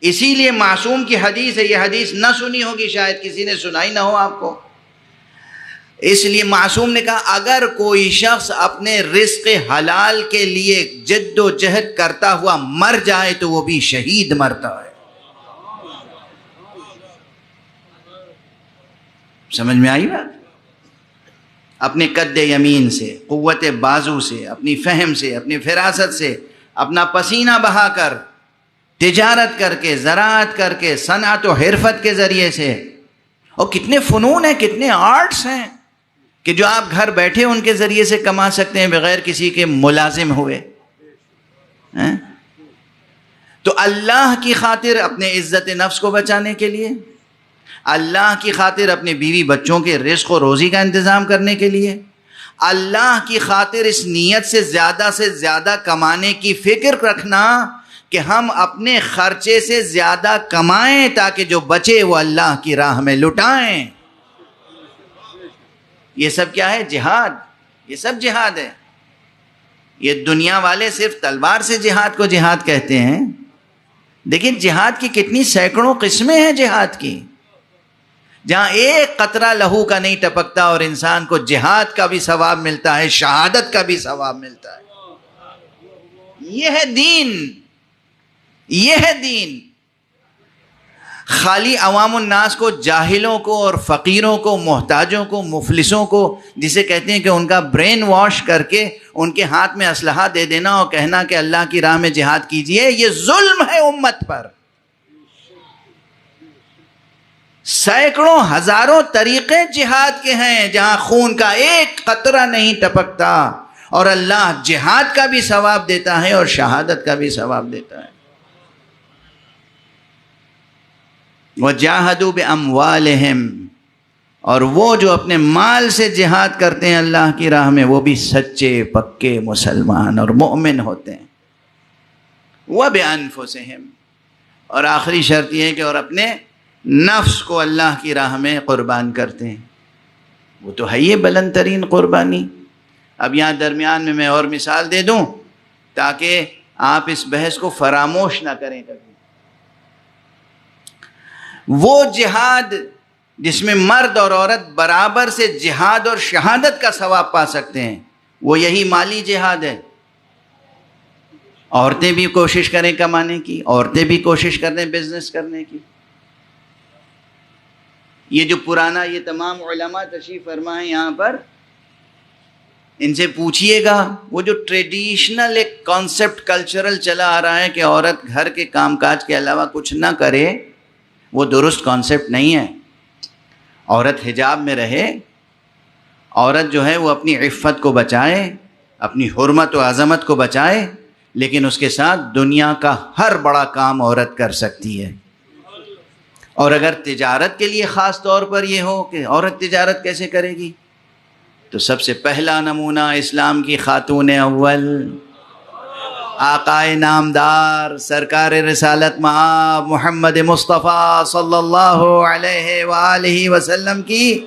اسی لیے معصوم کی حدیث ہے، یہ حدیث نہ سنی ہوگی، شاید کسی نے سنائی نہ ہو آپ کو. اس لیے معصوم نے کہا اگر کوئی شخص اپنے رزق حلال کے لیے جد و جہد کرتا ہوا مر جائے تو وہ بھی شہید مرتا ہے. سمجھ میں آئی بات؟ اپنے قد یمین سے، قوت بازو سے، اپنی فہم سے، اپنی فراست سے، اپنا پسینہ بہا کر، تجارت کر کے، زراعت کر کے، صنعت و حرفت کے ذریعے سے. اور کتنے فنون ہیں، کتنے آرٹس ہیں کہ جو آپ گھر بیٹھے ان کے ذریعے سے کما سکتے ہیں بغیر کسی کے ملازم ہوئے. تو اللہ کی خاطر اپنے عزت نفس کو بچانے کے لیے، اللہ کی خاطر اپنے بیوی بچوں کے رزق و روزی کا انتظام کرنے کے لیے، اللہ کی خاطر اس نیت سے زیادہ کمانے کی فکر رکھنا کہ ہم اپنے خرچے سے زیادہ کمائیں تاکہ جو بچے وہ اللہ کی راہ میں لٹائیں. یہ سب کیا ہے؟ جہاد. یہ سب جہاد ہے. یہ دنیا والے صرف تلوار سے جہاد کو جہاد کہتے ہیں. دیکھیں جہاد کی کتنی سینکڑوں قسمیں ہیں جہاد کی، جہاں ایک قطرہ لہو کا نہیں ٹپکتا اور انسان کو جہاد کا بھی ثواب ملتا ہے، شہادت کا بھی ثواب ملتا ہے. یہ ہے دین. یہ ہے دین. خالی عوام الناس کو، جاہلوں کو اور فقیروں کو، محتاجوں کو، مفلسوں کو، جسے کہتے ہیں کہ ان کا برین واش کر کے ان کے ہاتھ میں اسلحہ دے دینا اور کہنا کہ اللہ کی راہ میں جہاد کیجئے، یہ ظلم ہے امت پر. سینکڑوں ہزاروں طریقے جہاد کے ہیں جہاں خون کا ایک قطرہ نہیں ٹپکتا اور اللہ جہاد کا بھی ثواب دیتا ہے اور شہادت کا بھی ثواب دیتا ہے. وَجَاهَدُوا بِأَمْوَالِهِمْ، اور وہ جو اپنے مال سے جہاد کرتے ہیں اللہ کی راہ میں وہ بھی سچے پکے مسلمان اور مومن ہوتے ہیں. وَبِأَنفُسِهِمْ، اور آخری شرط یہ ہے کہ اور اپنے نفس کو اللہ کی راہ میں قربان کرتے ہیں. وہ تو ہے یہ بلند ترین قربانی. اب یہاں درمیان میں اور مثال دے دوں تاکہ آپ اس بحث کو فراموش نہ کریں کبھی. وہ جہاد جس میں مرد اور عورت برابر سے جہاد اور شہادت کا ثواب پا سکتے ہیں وہ یہی مالی جہاد ہے. عورتیں بھی کوشش کریں کمانے کی، عورتیں بھی کوشش کریں بزنس کرنے کی. یہ جو پرانا یہ تمام علماء تشریف فرما ہیں یہاں پر، ان سے پوچھئے گا وہ جو ٹریڈیشنل ایک کانسیپٹ کلچرل چلا آ رہا ہے کہ عورت گھر کے کام کاج کے علاوہ کچھ نہ کرے، وہ درست کانسیپٹ نہیں ہے. عورت حجاب میں رہے، عورت جو ہے وہ اپنی عفت کو بچائے، اپنی حرمت و عظمت کو بچائے، لیکن اس کے ساتھ دنیا کا ہر بڑا کام عورت کر سکتی ہے. اور اگر تجارت کے لیے خاص طور پر یہ ہو کہ عورت تجارت کیسے کرے گی، تو سب سے پہلا نمونہ اسلام کی خاتون اول آقائے نامدار سرکار رسالت مآب محمد مصطفیٰ صلی اللہ علیہ وآلہ وسلم کی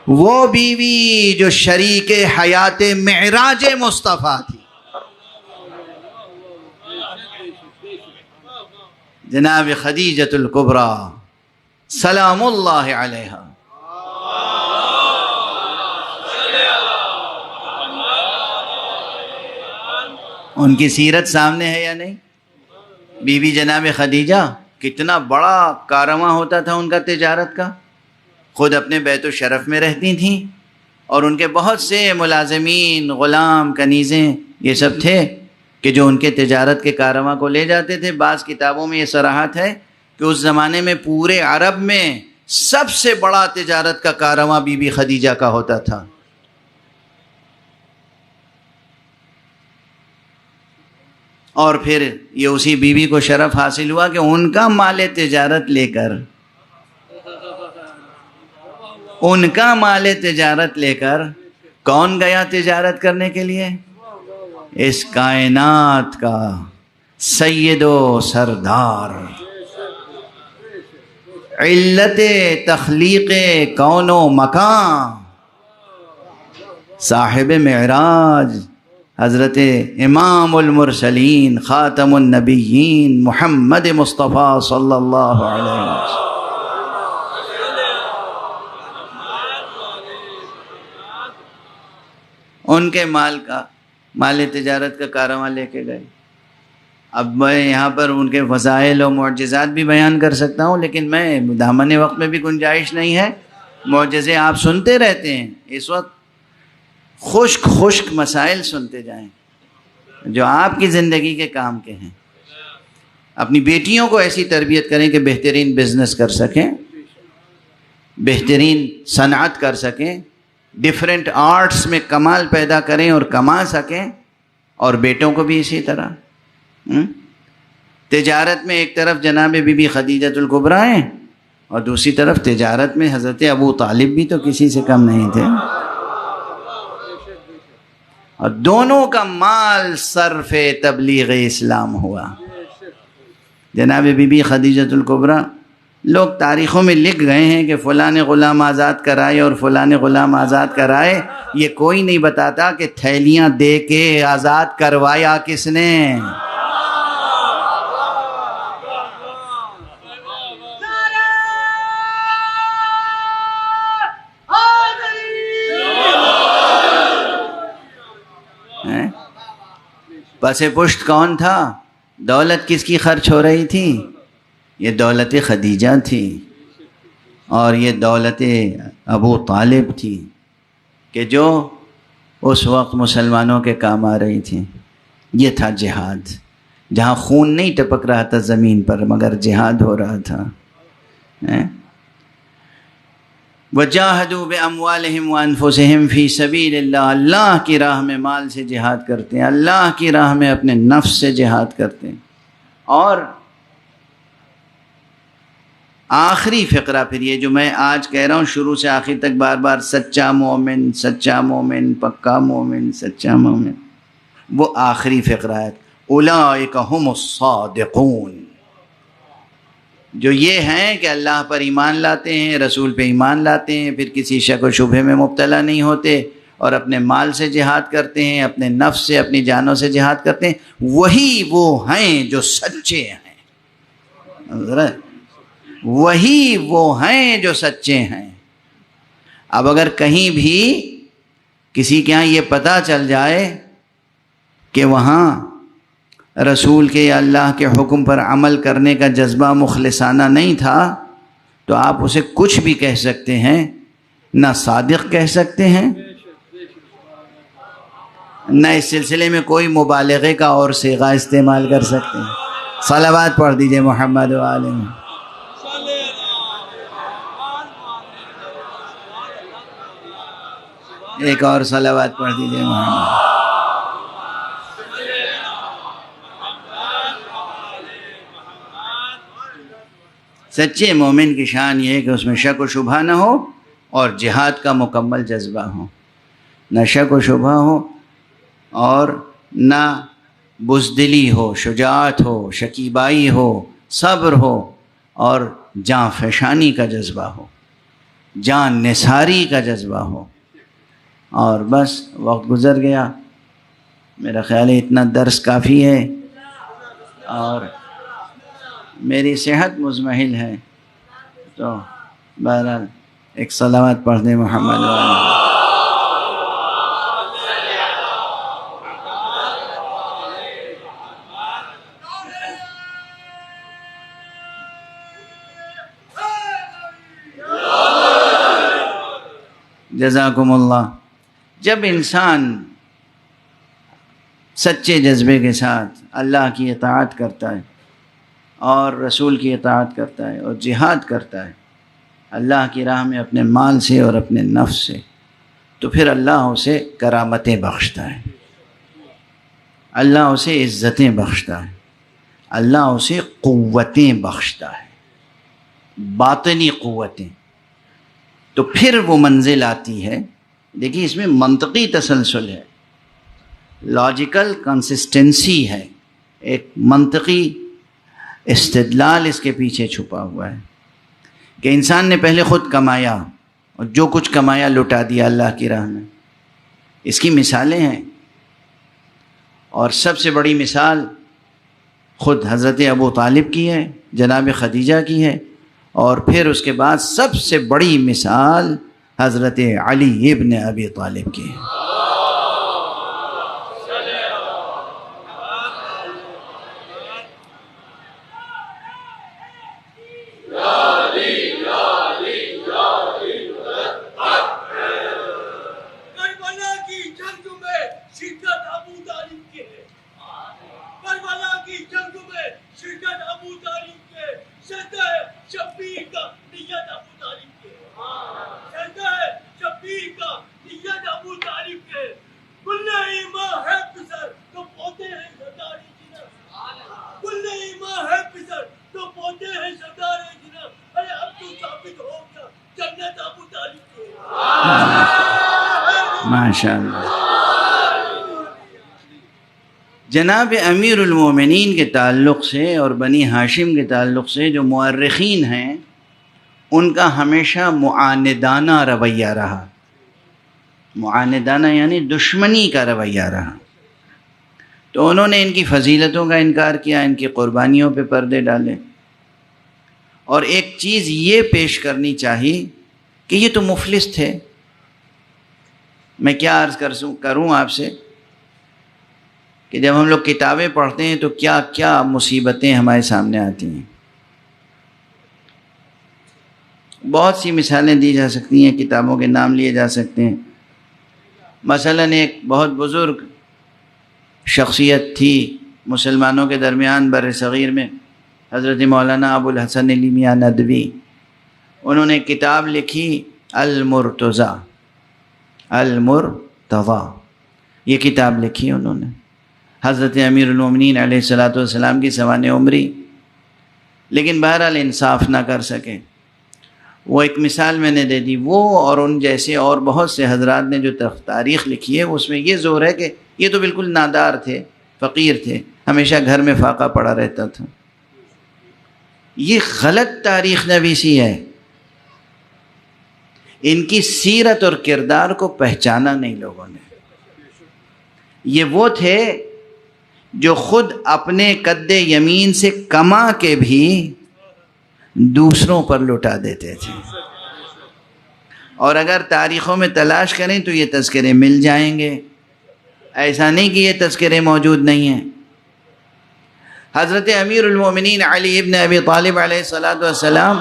وہ بیوی جو شریک حیات معراج مصطفیٰ تھی، جناب خدیجۃ الکبریٰ سلام اللہ علیہا. ان کی سیرت سامنے ہے یا نہیں؟ بی بی جناب خدیجہ، کتنا بڑا کارواں ہوتا تھا ان کا تجارت کا. خود اپنے بیت الشرف میں رہتی تھیں اور ان کے بہت سے ملازمین، غلام، کنیزیں یہ سب تھے کہ جو ان کے تجارت کے کارواں کو لے جاتے تھے. بعض کتابوں میں یہ صراحت ہے کہ اس زمانے میں پورے عرب میں سب سے بڑا تجارت کا کارواں بی بی خدیجہ کا ہوتا تھا. اور پھر یہ اسی بیوی کو شرف حاصل ہوا کہ ان کا مال تجارت لے کر کون گیا تجارت کرنے کے لیے؟ اس کائنات کا سید و سردار، علت تخلیق کون و مکان، صاحب معراج حضرت امام المرسلین خاتم النبیین محمد مصطفیٰ صلی اللہ علیہ وسلم. ان کے مال تجارت کا کارواں لے کے گئے. اب میں یہاں پر ان کے فضائل و معجزات بھی بیان کر سکتا ہوں، لیکن میں دامن وقت میں بھی گنجائش نہیں ہے. معجزے آپ سنتے رہتے ہیں، اس وقت خشک مسائل سنتے جائیں جو آپ کی زندگی کے کام کے ہیں. اپنی بیٹیوں کو ایسی تربیت کریں کہ بہترین بزنس کر سکیں. بہترین صنعت کر سکیں، ڈفرینٹ آرٹس میں کمال پیدا کریں اور کما سکیں، اور بیٹوں کو بھی اسی طرح۔ تجارت میں ایک طرف جناب بی بی خدیجۃ الکبریٰ ہیں، اور دوسری طرف تجارت میں حضرت ابو طالب بھی تو کسی سے کم نہیں تھے، اور دونوں کا مال صرف تبلیغ اسلام ہوا۔ جناب بی بی خدیجۃ الکبریٰ، لوگ تاریخوں میں لکھ گئے ہیں کہ فلاں نے غلام آزاد کرائے اور فلاں نے غلام آزاد کرائے، یہ کوئی نہیں بتاتا کہ تھیلیاں دے کے آزاد کروایا کس نے۔ پس پشت کون تھا؟ دولت کس کی خرچ ہو رہی تھی؟ یہ دولت خدیجہ تھی، اور یہ دولت ابو طالب تھی، کہ جو اس وقت مسلمانوں کے کام آ رہی تھی۔ یہ تھا جہاد، جہاں خون نہیں ٹپک رہا تھا زمین پر، مگر جہاد ہو رہا تھا۔ وَجَاهَدُوا بِأَمْوَالِهِمْ وَأَنفُسِهِمْ فِي سَبِيلِ اللَّهِ، اللہ کی راہ میں مال سے جہاد کرتے ہیں، اللہ کی راہ میں اپنے نفس سے جہاد کرتے ہیں۔ اور آخری فقرہ پھر یہ جو میں آج کہہ رہا ہوں شروع سے آخر تک بار بار، سچا مومن، سچا مومن، پکا مومن، سچا مومن، وہ آخری فقرہ ہے، اولئک هم الصادقون، جو یہ ہیں کہ اللہ پر ایمان لاتے ہیں، رسول پہ ایمان لاتے ہیں، پھر کسی شک و شبہ میں مبتلا نہیں ہوتے، اور اپنے مال سے جہاد کرتے ہیں، اپنے نفس سے، اپنی جانوں سے جہاد کرتے ہیں، وہی وہ ہیں جو سچے ہیں۔ وہی وہ ہیں جو سچے ہیں۔ اب اگر کہیں بھی کسی کے ہاں یہ پتہ چل جائے کہ وہاں رسول کے یا اللہ کے حکم پر عمل کرنے کا جذبہ مخلصانہ نہیں تھا، تو آپ اسے کچھ بھی کہہ سکتے ہیں، نہ صادق کہہ سکتے ہیں، نہ اس سلسلے میں کوئی مبالغے کا اور صیغہ استعمال کر سکتے ہیں۔ صلوات پڑھ دیجئے محمد و آلہ میں۔ ایک اور صلوات پڑھ دیجئے محمد۔ سچے مومن کی شان یہ ہے کہ اس میں شک و شبہ نہ ہو، اور جہاد کا مکمل جذبہ ہو، نہ شک و شبہ ہو، اور نہ بزدلی ہو، شجاعت ہو، شکیبائی ہو، صبر ہو، اور جاں فشانی کا جذبہ ہو، جان نثاری کا جذبہ ہو۔ اور بس وقت گزر گیا، میرا خیال ہے اتنا درس کافی ہے، اور میری صحت مزمحل ہے، تو بہرحال ایک صلوات پڑھ دیں محمد و آلہ۔ جزاکم اللہ۔ جب انسان سچے جذبے کے ساتھ اللہ کی اطاعت کرتا ہے، اور رسول کی اطاعت کرتا ہے، اور جہاد کرتا ہے اللہ کی راہ میں اپنے مال سے اور اپنے نفس سے، تو پھر اللہ اسے کرامتیں بخشتا ہے، اللہ اسے عزتیں بخشتا ہے، اللہ اسے قوتیں بخشتا ہے، باطنی قوتیں۔ تو پھر وہ منزل آتی ہے، دیکھیے اس میں منطقی تسلسل ہے، لاجیکل کنسسٹنسی ہے، ایک منطقی استدلال اس کے پیچھے چھپا ہوا ہے، کہ انسان نے پہلے خود کمایا، اور جو کچھ کمایا لٹا دیا اللہ کی راہ میں۔ اس کی مثالیں ہیں، اور سب سے بڑی مثال خود حضرت ابو طالب کی ہے، جناب خدیجہ کی ہے، اور پھر اس کے بعد سب سے بڑی مثال حضرت علی ابن ابی طالب کی ہے۔ ماشاءاللہ۔ جناب امیر المومنین کے تعلق سے اور بنی ہاشم کے تعلق سے جو مورخین ہیں ان کا ہمیشہ معاندانہ رویہ رہا۔ معاندانہ یعنی دشمنی کا رویہ رہا۔ تو انہوں نے ان کی فضیلتوں کا انکار کیا، ان کی قربانیوں پہ پردے ڈالے، اور ایک چیز یہ پیش کرنی چاہیے کہ یہ تو مفلس تھے۔ میں کیا عرض کروں آپ سے کہ جب ہم لوگ کتابیں پڑھتے ہیں تو کیا کیا مصیبتیں ہمارے سامنے آتی ہیں۔ بہت سی مثالیں دی جا سکتی ہیں، کتابوں کے نام لیے جا سکتے ہیں۔ مثلاً ایک بہت بزرگ شخصیت تھی مسلمانوں کے درمیان بر صغیر میں، حضرت مولانا ابو الحسن علی میاں ندوی۔ انہوں نے کتاب لکھی المرتضیٰ، المرتضیٰ یہ کتاب لکھی انہوں نے، حضرت امیر المومنین علیہ الصلوۃ والسلام کی سوانح عمری، لیکن بہرحال انصاف نہ کر سکے۔ وہ ایک مثال میں نے دے دی۔ وہ اور ان جیسے اور بہت سے حضرات نے جو تاریخ لکھی ہے اس میں یہ زور ہے کہ یہ تو بالکل نادار تھے، فقیر تھے، ہمیشہ گھر میں فاقہ پڑا رہتا تھا۔ یہ غلط تاریخ نویسی ہے۔ ان کی سیرت اور کردار کو پہچانا نہیں لوگوں نے۔ یہ وہ تھے جو خود اپنے قد یمین سے کما کے بھی دوسروں پر لٹا دیتے تھے، اور اگر تاریخوں میں تلاش کریں تو یہ تذکرے مل جائیں گے، ایسا نہیں کہ یہ تذکرے موجود نہیں ہیں۔ حضرت امیر المومنین علی ابن ابی طالب علیہ الصلوۃ والسلام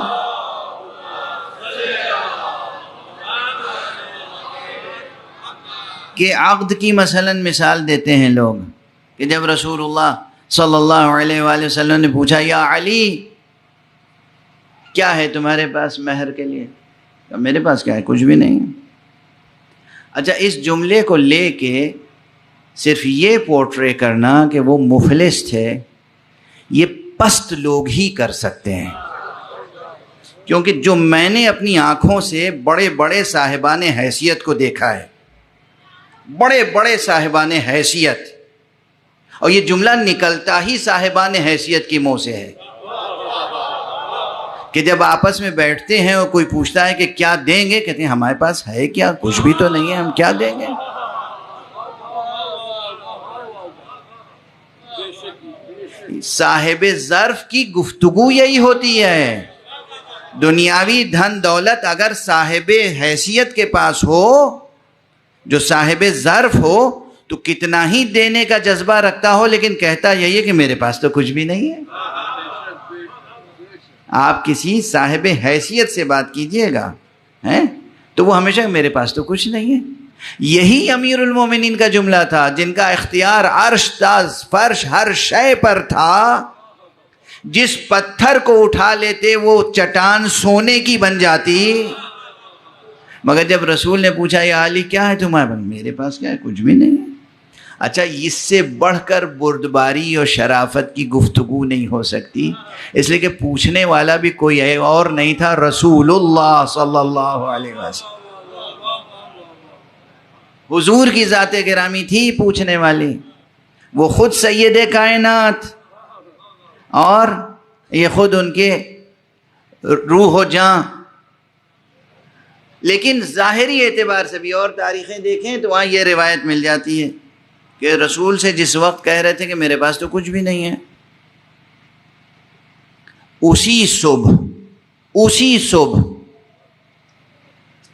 کے عقد کی مثلا مثال دیتے ہیں لوگ کہ جب رسول اللہ صلی اللہ علیہ وآلہ وسلم نے پوچھا یا علی کیا ہے تمہارے پاس مہر کے لیے؟ میرے پاس کیا ہے؟ کچھ بھی نہیں ہے۔ اچھا، اس جملے کو لے کے صرف یہ پورٹرے کرنا کہ وہ مفلس تھے، یہ پست لوگ ہی کر سکتے ہیں، کیونکہ جو میں نے اپنی آنکھوں سے بڑے بڑے صاحبان حیثیت کو دیکھا ہے، بڑے بڑے صاحبان حیثیت، اور یہ جملہ نکلتا ہی صاحبان حیثیت کی منہ سے ہے کہ جب آپس میں بیٹھتے ہیں اور کوئی پوچھتا ہے کہ کیا دیں گے، کہتے ہیں ہمارے پاس ہے کیا؟ کچھ بھی تو نہیں ہے، ہم کیا دیں گے؟ صاحب ظرف کی گفتگو یہی ہوتی ہے۔ دنیاوی دھن دولت اگر صاحب حیثیت کے پاس ہو، جو صاحب ظرف ہو، تو کتنا ہی دینے کا جذبہ رکھتا ہو لیکن کہتا یہی ہے کہ میرے پاس تو کچھ بھی نہیں ہے۔ آپ کسی صاحب حیثیت سے بات کیجئے گا تو وہ ہمیشہ میرے پاس تو کچھ نہیں ہے۔ یہی امیر المومنین کا جملہ تھا، جن کا اختیار عرش تاز فرش ہر شے پر تھا۔ جس پتھر کو اٹھا لیتے وہ چٹان سونے کی بن جاتی، مگر جب رسول نے پوچھا یا علی کیا ہے تمہارے پاس؟ میرے پاس کیا ہے؟ کچھ بھی نہیں ہے۔ اچھا، اس سے بڑھ کر بردباری اور شرافت کی گفتگو نہیں ہو سکتی، اس لیے کہ پوچھنے والا بھی کوئی اور نہیں تھا، رسول اللہ صلی اللہ علیہ وسلم۔ حضور کی ذات گرامی تھی پوچھنے والی، وہ خود سید کائنات، اور یہ خود ان کے روح و جاں۔ لیکن ظاہری اعتبار سے بھی اور تاریخیں دیکھیں تو وہاں یہ روایت مل جاتی ہے کہ رسول سے جس وقت کہہ رہے تھے کہ میرے پاس تو کچھ بھی نہیں ہے، اسی صبح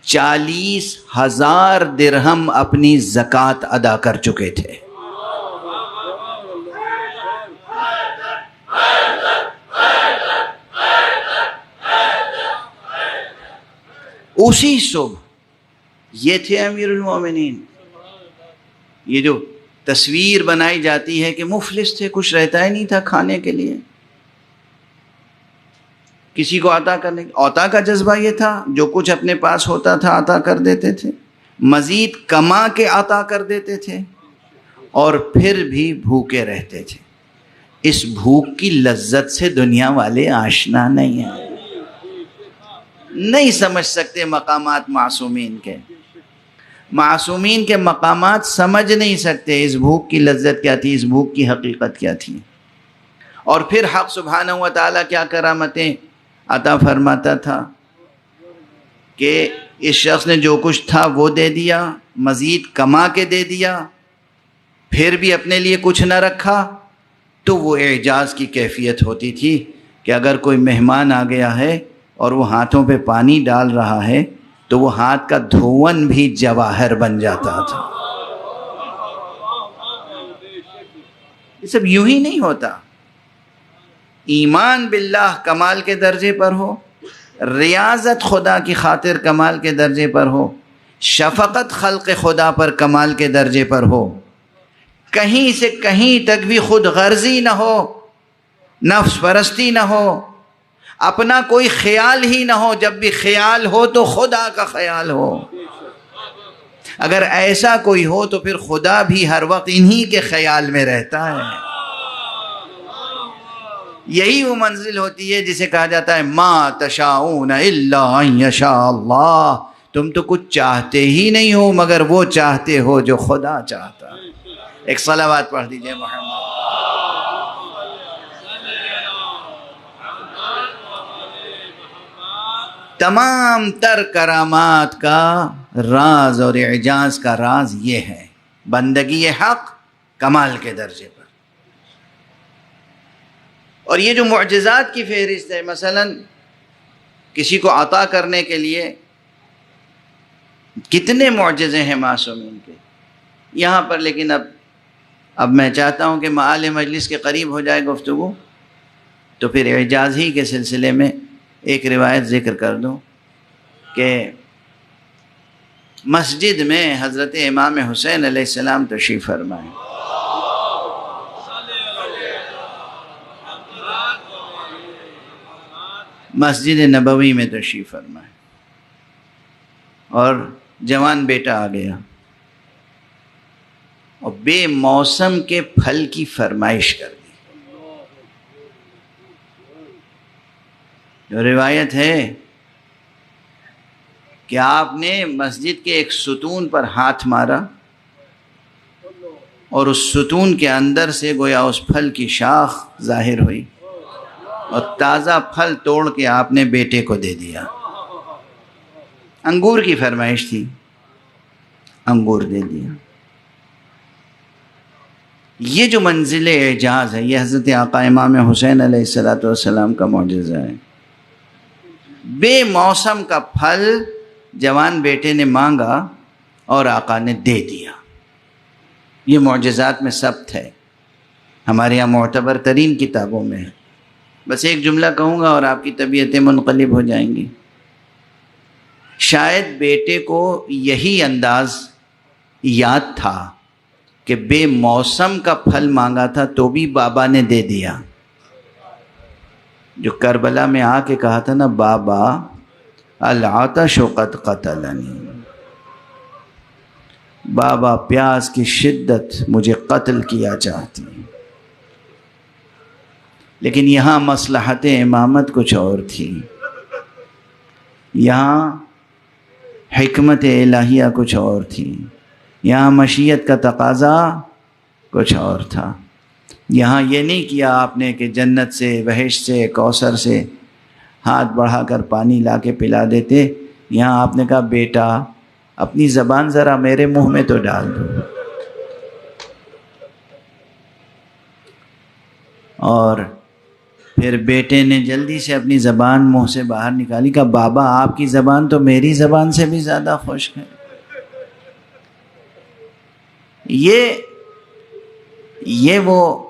40,000 درہم اپنی زکوٰۃ ادا کر چکے تھے۔ اسی صبح یہ تھے امیر المومنین۔ یہ جو تصویر بنائی جاتی ہے کہ مفلس تھے، کچھ رہتا ہی نہیں تھا کھانے کے لیے، کسی کو عطا کا جذبہ یہ تھا، جو کچھ اپنے پاس ہوتا تھا عطا کر دیتے تھے، مزید کما کے عطا کر دیتے تھے، اور پھر بھی بھوکے رہتے تھے۔ اس بھوک کی لذت سے دنیا والے آشنا نہیں ہیں، نہیں سمجھ سکتے مقامات معصومین کے۔ معصومین کے مقامات سمجھ نہیں سکتے اس بھوک کی لذت کیا تھی، اس بھوک کی حقیقت کیا تھی۔ اور پھر حق سبحانہ و تعالیٰ کیا کرامتیں عطا فرماتا تھا کہ اس شخص نے جو کچھ تھا وہ دے دیا، مزید کما کے دے دیا، پھر بھی اپنے لیے کچھ نہ رکھا، تو وہ اعجاز کی کیفیت ہوتی تھی کہ اگر کوئی مہمان آ گیا ہے اور وہ ہاتھوں پہ پانی ڈال رہا ہے تو وہ ہاتھ کا دھون بھی جواہر بن جاتا تھا۔ یہ سب یوں ہی نہیں ہوتا۔ ایمان باللہ کمال کے درجے پر ہو، ریاضت خدا کی خاطر کمال کے درجے پر ہو، شفقت خلق خدا پر کمال کے درجے پر ہو، کہیں سے کہیں تک بھی خود غرضی نہ ہو، نفس پرستی نہ ہو، اپنا کوئی خیال ہی نہ ہو، جب بھی خیال ہو تو خدا کا خیال ہو۔ اگر ایسا کوئی ہو تو پھر خدا بھی ہر وقت انہی کے خیال میں رہتا ہے۔ یہی وہ منزل ہوتی ہے جسے کہا جاتا ہے ما تشاؤون الا ان یشاء اللہ، تم تو کچھ چاہتے ہی نہیں ہو مگر وہ چاہتے ہو جو خدا چاہتا۔ ایک صلوات پڑھ دیجئے محمد۔ تمام تر کرامات کا راز اور اعجاز کا راز یہ ہے، بندگی حق کمال کے درجے پر۔ اور یہ جو معجزات کی فہرست ہے، مثلا کسی کو عطا کرنے کے لیے کتنے معجزے ہیں معصومین کے یہاں پر، لیکن اب میں چاہتا ہوں کہ معال مجلس کے قریب ہو جائے گفتگو، تو پھر اعجاز ہی کے سلسلے میں ایک روایت ذکر کر دوں کہ مسجد میں حضرت امام حسین علیہ السلام تشریف فرمائے۔ مسجد نبوی میں تشریف فرمائے اور جوان بیٹا آ گیا اور بے موسم کے پھل کی فرمائش کر دی۔ جو روایت ہے کہ آپ نے مسجد کے ایک ستون پر ہاتھ مارا اور اس ستون کے اندر سے گویا اس پھل کی شاخ ظاہر ہوئی اور تازہ پھل توڑ کے آپ نے بیٹے کو دے دیا۔ انگور کی فرمائش تھی، انگور دے دیا۔ یہ جو منزل اعجاز ہے، یہ حضرت آقا امام حسین علیہ السلام کا معجزہ ہے۔ بے موسم کا پھل جوان بیٹے نے مانگا اور آقا نے دے دیا۔ یہ معجزات میں ثبت ہے، ہمارے یہاں معتبر ترین کتابوں میں ہے۔ بس ایک جملہ کہوں گا اور آپ کی طبیعتیں منقلب ہو جائیں گی۔ شاید بیٹے کو یہی انداز یاد تھا کہ بے موسم کا پھل مانگا تھا تو بھی بابا نے دے دیا۔ جو کربلا میں آ کے کہا تھا نا، بابا العطش قد قتلنی، بابا پیاس کی شدت مجھے قتل کیا چاہتی۔ لیکن یہاں مصلحت امامت کچھ اور تھی، یہاں حکمت الہیہ کچھ اور تھی، یہاں مشیت کا تقاضا کچھ اور تھا۔ یہاں یہ نہیں کیا آپ نے کہ جنت سے، بہشت سے، کوثر سے ہاتھ بڑھا کر پانی لا کے پلا دیتے۔ یہاں آپ نے کہا بیٹا اپنی زبان ذرا میرے منہ میں تو ڈال دو۔ اور پھر بیٹے نے جلدی سے اپنی زبان منہ سے باہر نکالی، کہا بابا آپ کی زبان تو میری زبان سے بھی زیادہ خشک ہے۔ یہ وہ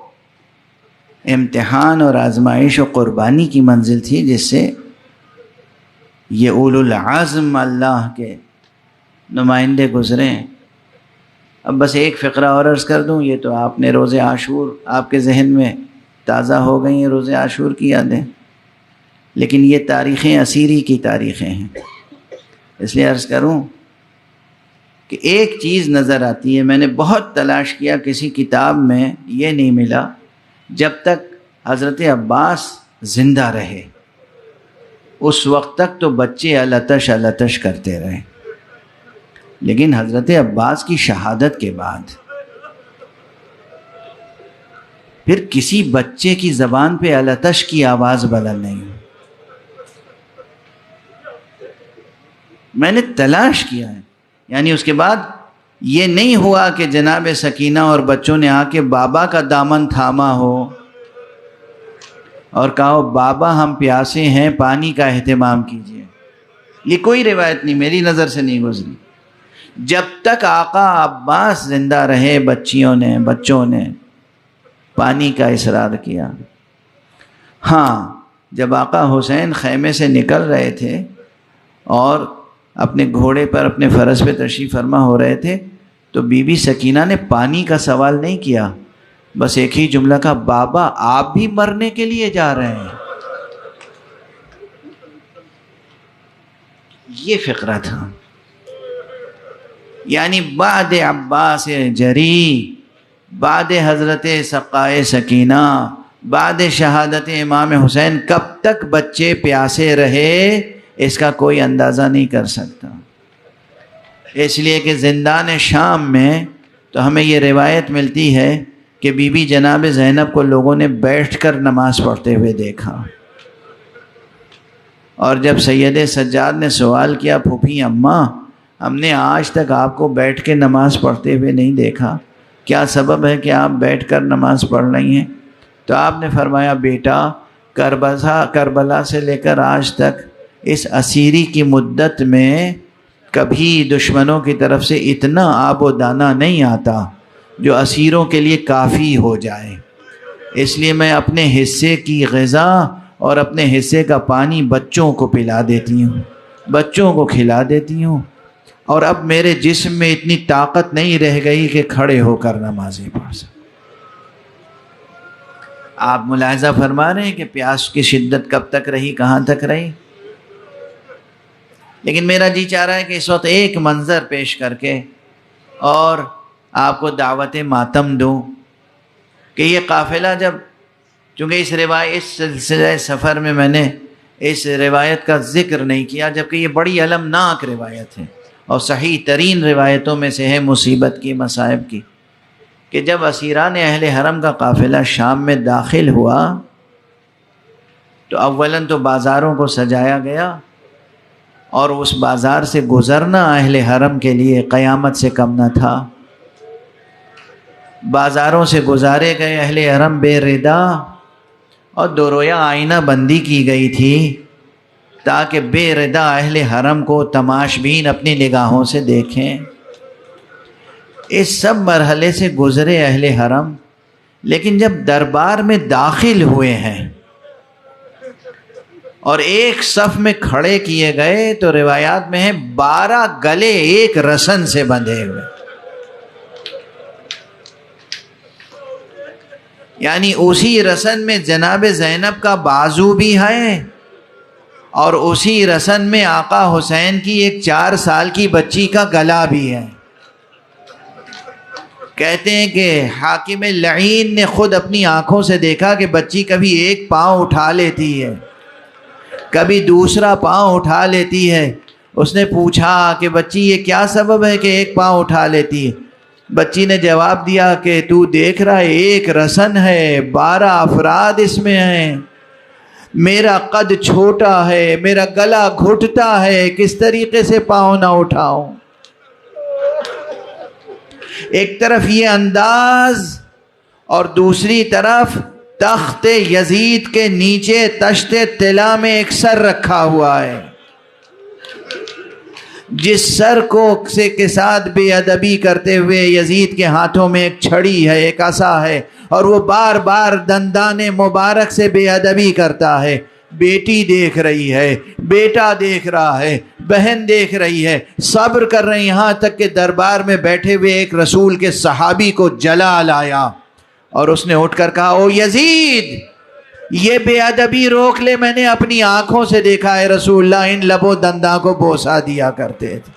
امتحان اور آزمائش و قربانی کی منزل تھی جس سے یہ اولو العزم اللہ کے نمائندے گزرے ہیں۔ اب بس ایک فقرہ اور عرض کر دوں، یہ تو آپ نے روز عاشور آپ کے ذہن میں تازہ ہو گئی ہیں، روز عاشور کی یادیں، لیکن یہ تاریخیں اسیری کی تاریخیں ہیں۔ اس لیے عرض کروں کہ ایک چیز نظر آتی ہے، میں نے بہت تلاش کیا، کسی کتاب میں یہ نہیں ملا، جب تک حضرت عباس زندہ رہے اس وقت تک تو بچے التش التش کرتے رہے، لیکن حضرت عباس کی شہادت کے بعد پھر کسی بچے کی زبان پہ التش کی آواز بلند نہیں ہوئی۔ میں نے تلاش کیا ہے، یعنی اس کے بعد یہ نہیں ہوا کہ جناب سکینہ اور بچوں نے آ کے بابا کا دامن تھاما ہو اور کہا بابا ہم پیاسے ہیں، پانی کا اہتمام کیجیے۔ یہ کوئی روایت نہیں، میری نظر سے نہیں گزری۔ جب تک آقا عباس زندہ رہے بچوں نے پانی کا اصرار کیا۔ ہاں، جب آقا حسین خیمے سے نکل رہے تھے اور اپنے گھوڑے پر اپنے فرس پہ تشریف فرما ہو رہے تھے تو بی بی سکینہ نے پانی کا سوال نہیں کیا، بس ایک ہی جملہ کہا، بابا آپ بھی مرنے کے لیے جا رہے ہیں۔ یہ فقرہ تھا، یعنی بعد عباس جری، بعد حضرت سقائے سکینہ، بعد شہادت امام حسین کب تک بچے پیاسے رہے اس کا کوئی اندازہ نہیں کر سکتا۔ اس لیے کہ زندان شام میں تو ہمیں یہ روایت ملتی ہے کہ بی بی جناب زینب کو لوگوں نے بیٹھ کر نماز پڑھتے ہوئے دیکھا، اور جب سید سجاد نے سوال کیا، پھوپھی اماں ہم نے آج تک آپ کو بیٹھ کے نماز پڑھتے ہوئے نہیں دیکھا، کیا سبب ہے کہ آپ بیٹھ کر نماز پڑھ رہی ہیں؟ تو آپ نے فرمایا، بیٹا کربلا سے لے کر آج تک اس اسیری کی مدت میں کبھی دشمنوں کی طرف سے اتنا آب و دانہ نہیں آتا جو اسیروں کے لیے کافی ہو جائے، اس لیے میں اپنے حصے کی غذا اور اپنے حصے کا پانی بچوں کو پلا دیتی ہوں، بچوں کو کھلا دیتی ہوں، اور اب میرے جسم میں اتنی طاقت نہیں رہ گئی کہ کھڑے ہو کر نمازیں پڑھ سکیں۔ آپ ملاحظہ فرما رہے ہیں کہ پیاس کی شدت کب تک رہی، کہاں تک رہی۔ لیکن میرا جی چاہ رہا ہے کہ اس وقت ایک منظر پیش کر کے اور آپ کو دعوت ماتم دوں کہ یہ قافلہ جب، چونکہ اس سلسلہ سفر میں نے اس روایت کا ذکر نہیں کیا، جبکہ یہ بڑی المناک روایت ہے اور صحیح ترین روایتوں میں سے ہے مصیبت کی، مصائب کی، کہ جب اسیران اہل حرم کا قافلہ شام میں داخل ہوا تو اولاً تو بازاروں کو سجایا گیا، اور اس بازار سے گزرنا اہل حرم کے لیے قیامت سے کم نہ تھا۔ بازاروں سے گزارے گئے اہل حرم بے ردا، اور دو رویہ آئینہ بندی کی گئی تھی تاکہ بے ردا اہل حرم کو تماشبین اپنی نگاہوں سے دیکھیں۔ اس سب مرحلے سے گزرے اہل حرم، لیکن جب دربار میں داخل ہوئے ہیں اور ایک صف میں کھڑے کیے گئے تو روایات میں ہیں 12 گلے ایک رسن سے بندھے ہوئے، یعنی اسی رسن میں جناب زینب کا بازو بھی ہے اور اسی رسن میں آقا حسین کی ایک 4 سال کی بچی کا گلا بھی ہے۔ کہتے ہیں کہ حاکم لعین نے خود اپنی آنکھوں سے دیکھا کہ بچی کبھی ایک پاؤں اٹھا لیتی ہے، کبھی دوسرا پاؤں اٹھا لیتی ہے۔ اس نے پوچھا کہ بچی یہ کیا سبب ہے کہ ایک پاؤں اٹھا لیتی ہے؟ بچی نے جواب دیا کہ تو دیکھ رہا ہے ایک رسن ہے، 12 افراد اس میں ہیں، میرا قد چھوٹا ہے، میرا گلا گھٹتا ہے، کس طریقے سے پاؤں نہ اٹھاؤں۔ ایک طرف یہ انداز اور دوسری طرف تخت یزید کے نیچے تشت طلا میں ایک سر رکھا ہوا ہے، جس سر کے ساتھ بے ادبی کرتے ہوئے یزید کے ہاتھوں میں ایک چھڑی ہے، ایک عصا ہے، اور وہ بار بار دندان مبارک سے بے ادبی کرتا ہے۔ بیٹی دیکھ رہی ہے، بیٹا دیکھ رہا ہے، بہن دیکھ رہی ہے، صبر کر رہے ہیں، یہاں تک کہ دربار میں بیٹھے ہوئے ایک رسول کے صحابی کو جلال آیا اور اس نے اٹھ کر کہا، او یزید یہ بے ادبی روک لے، میں نے اپنی آنکھوں سے دیکھا ہے رسول اللہ ان لب و دنداں کو بوسہ دیا کرتے تھے۔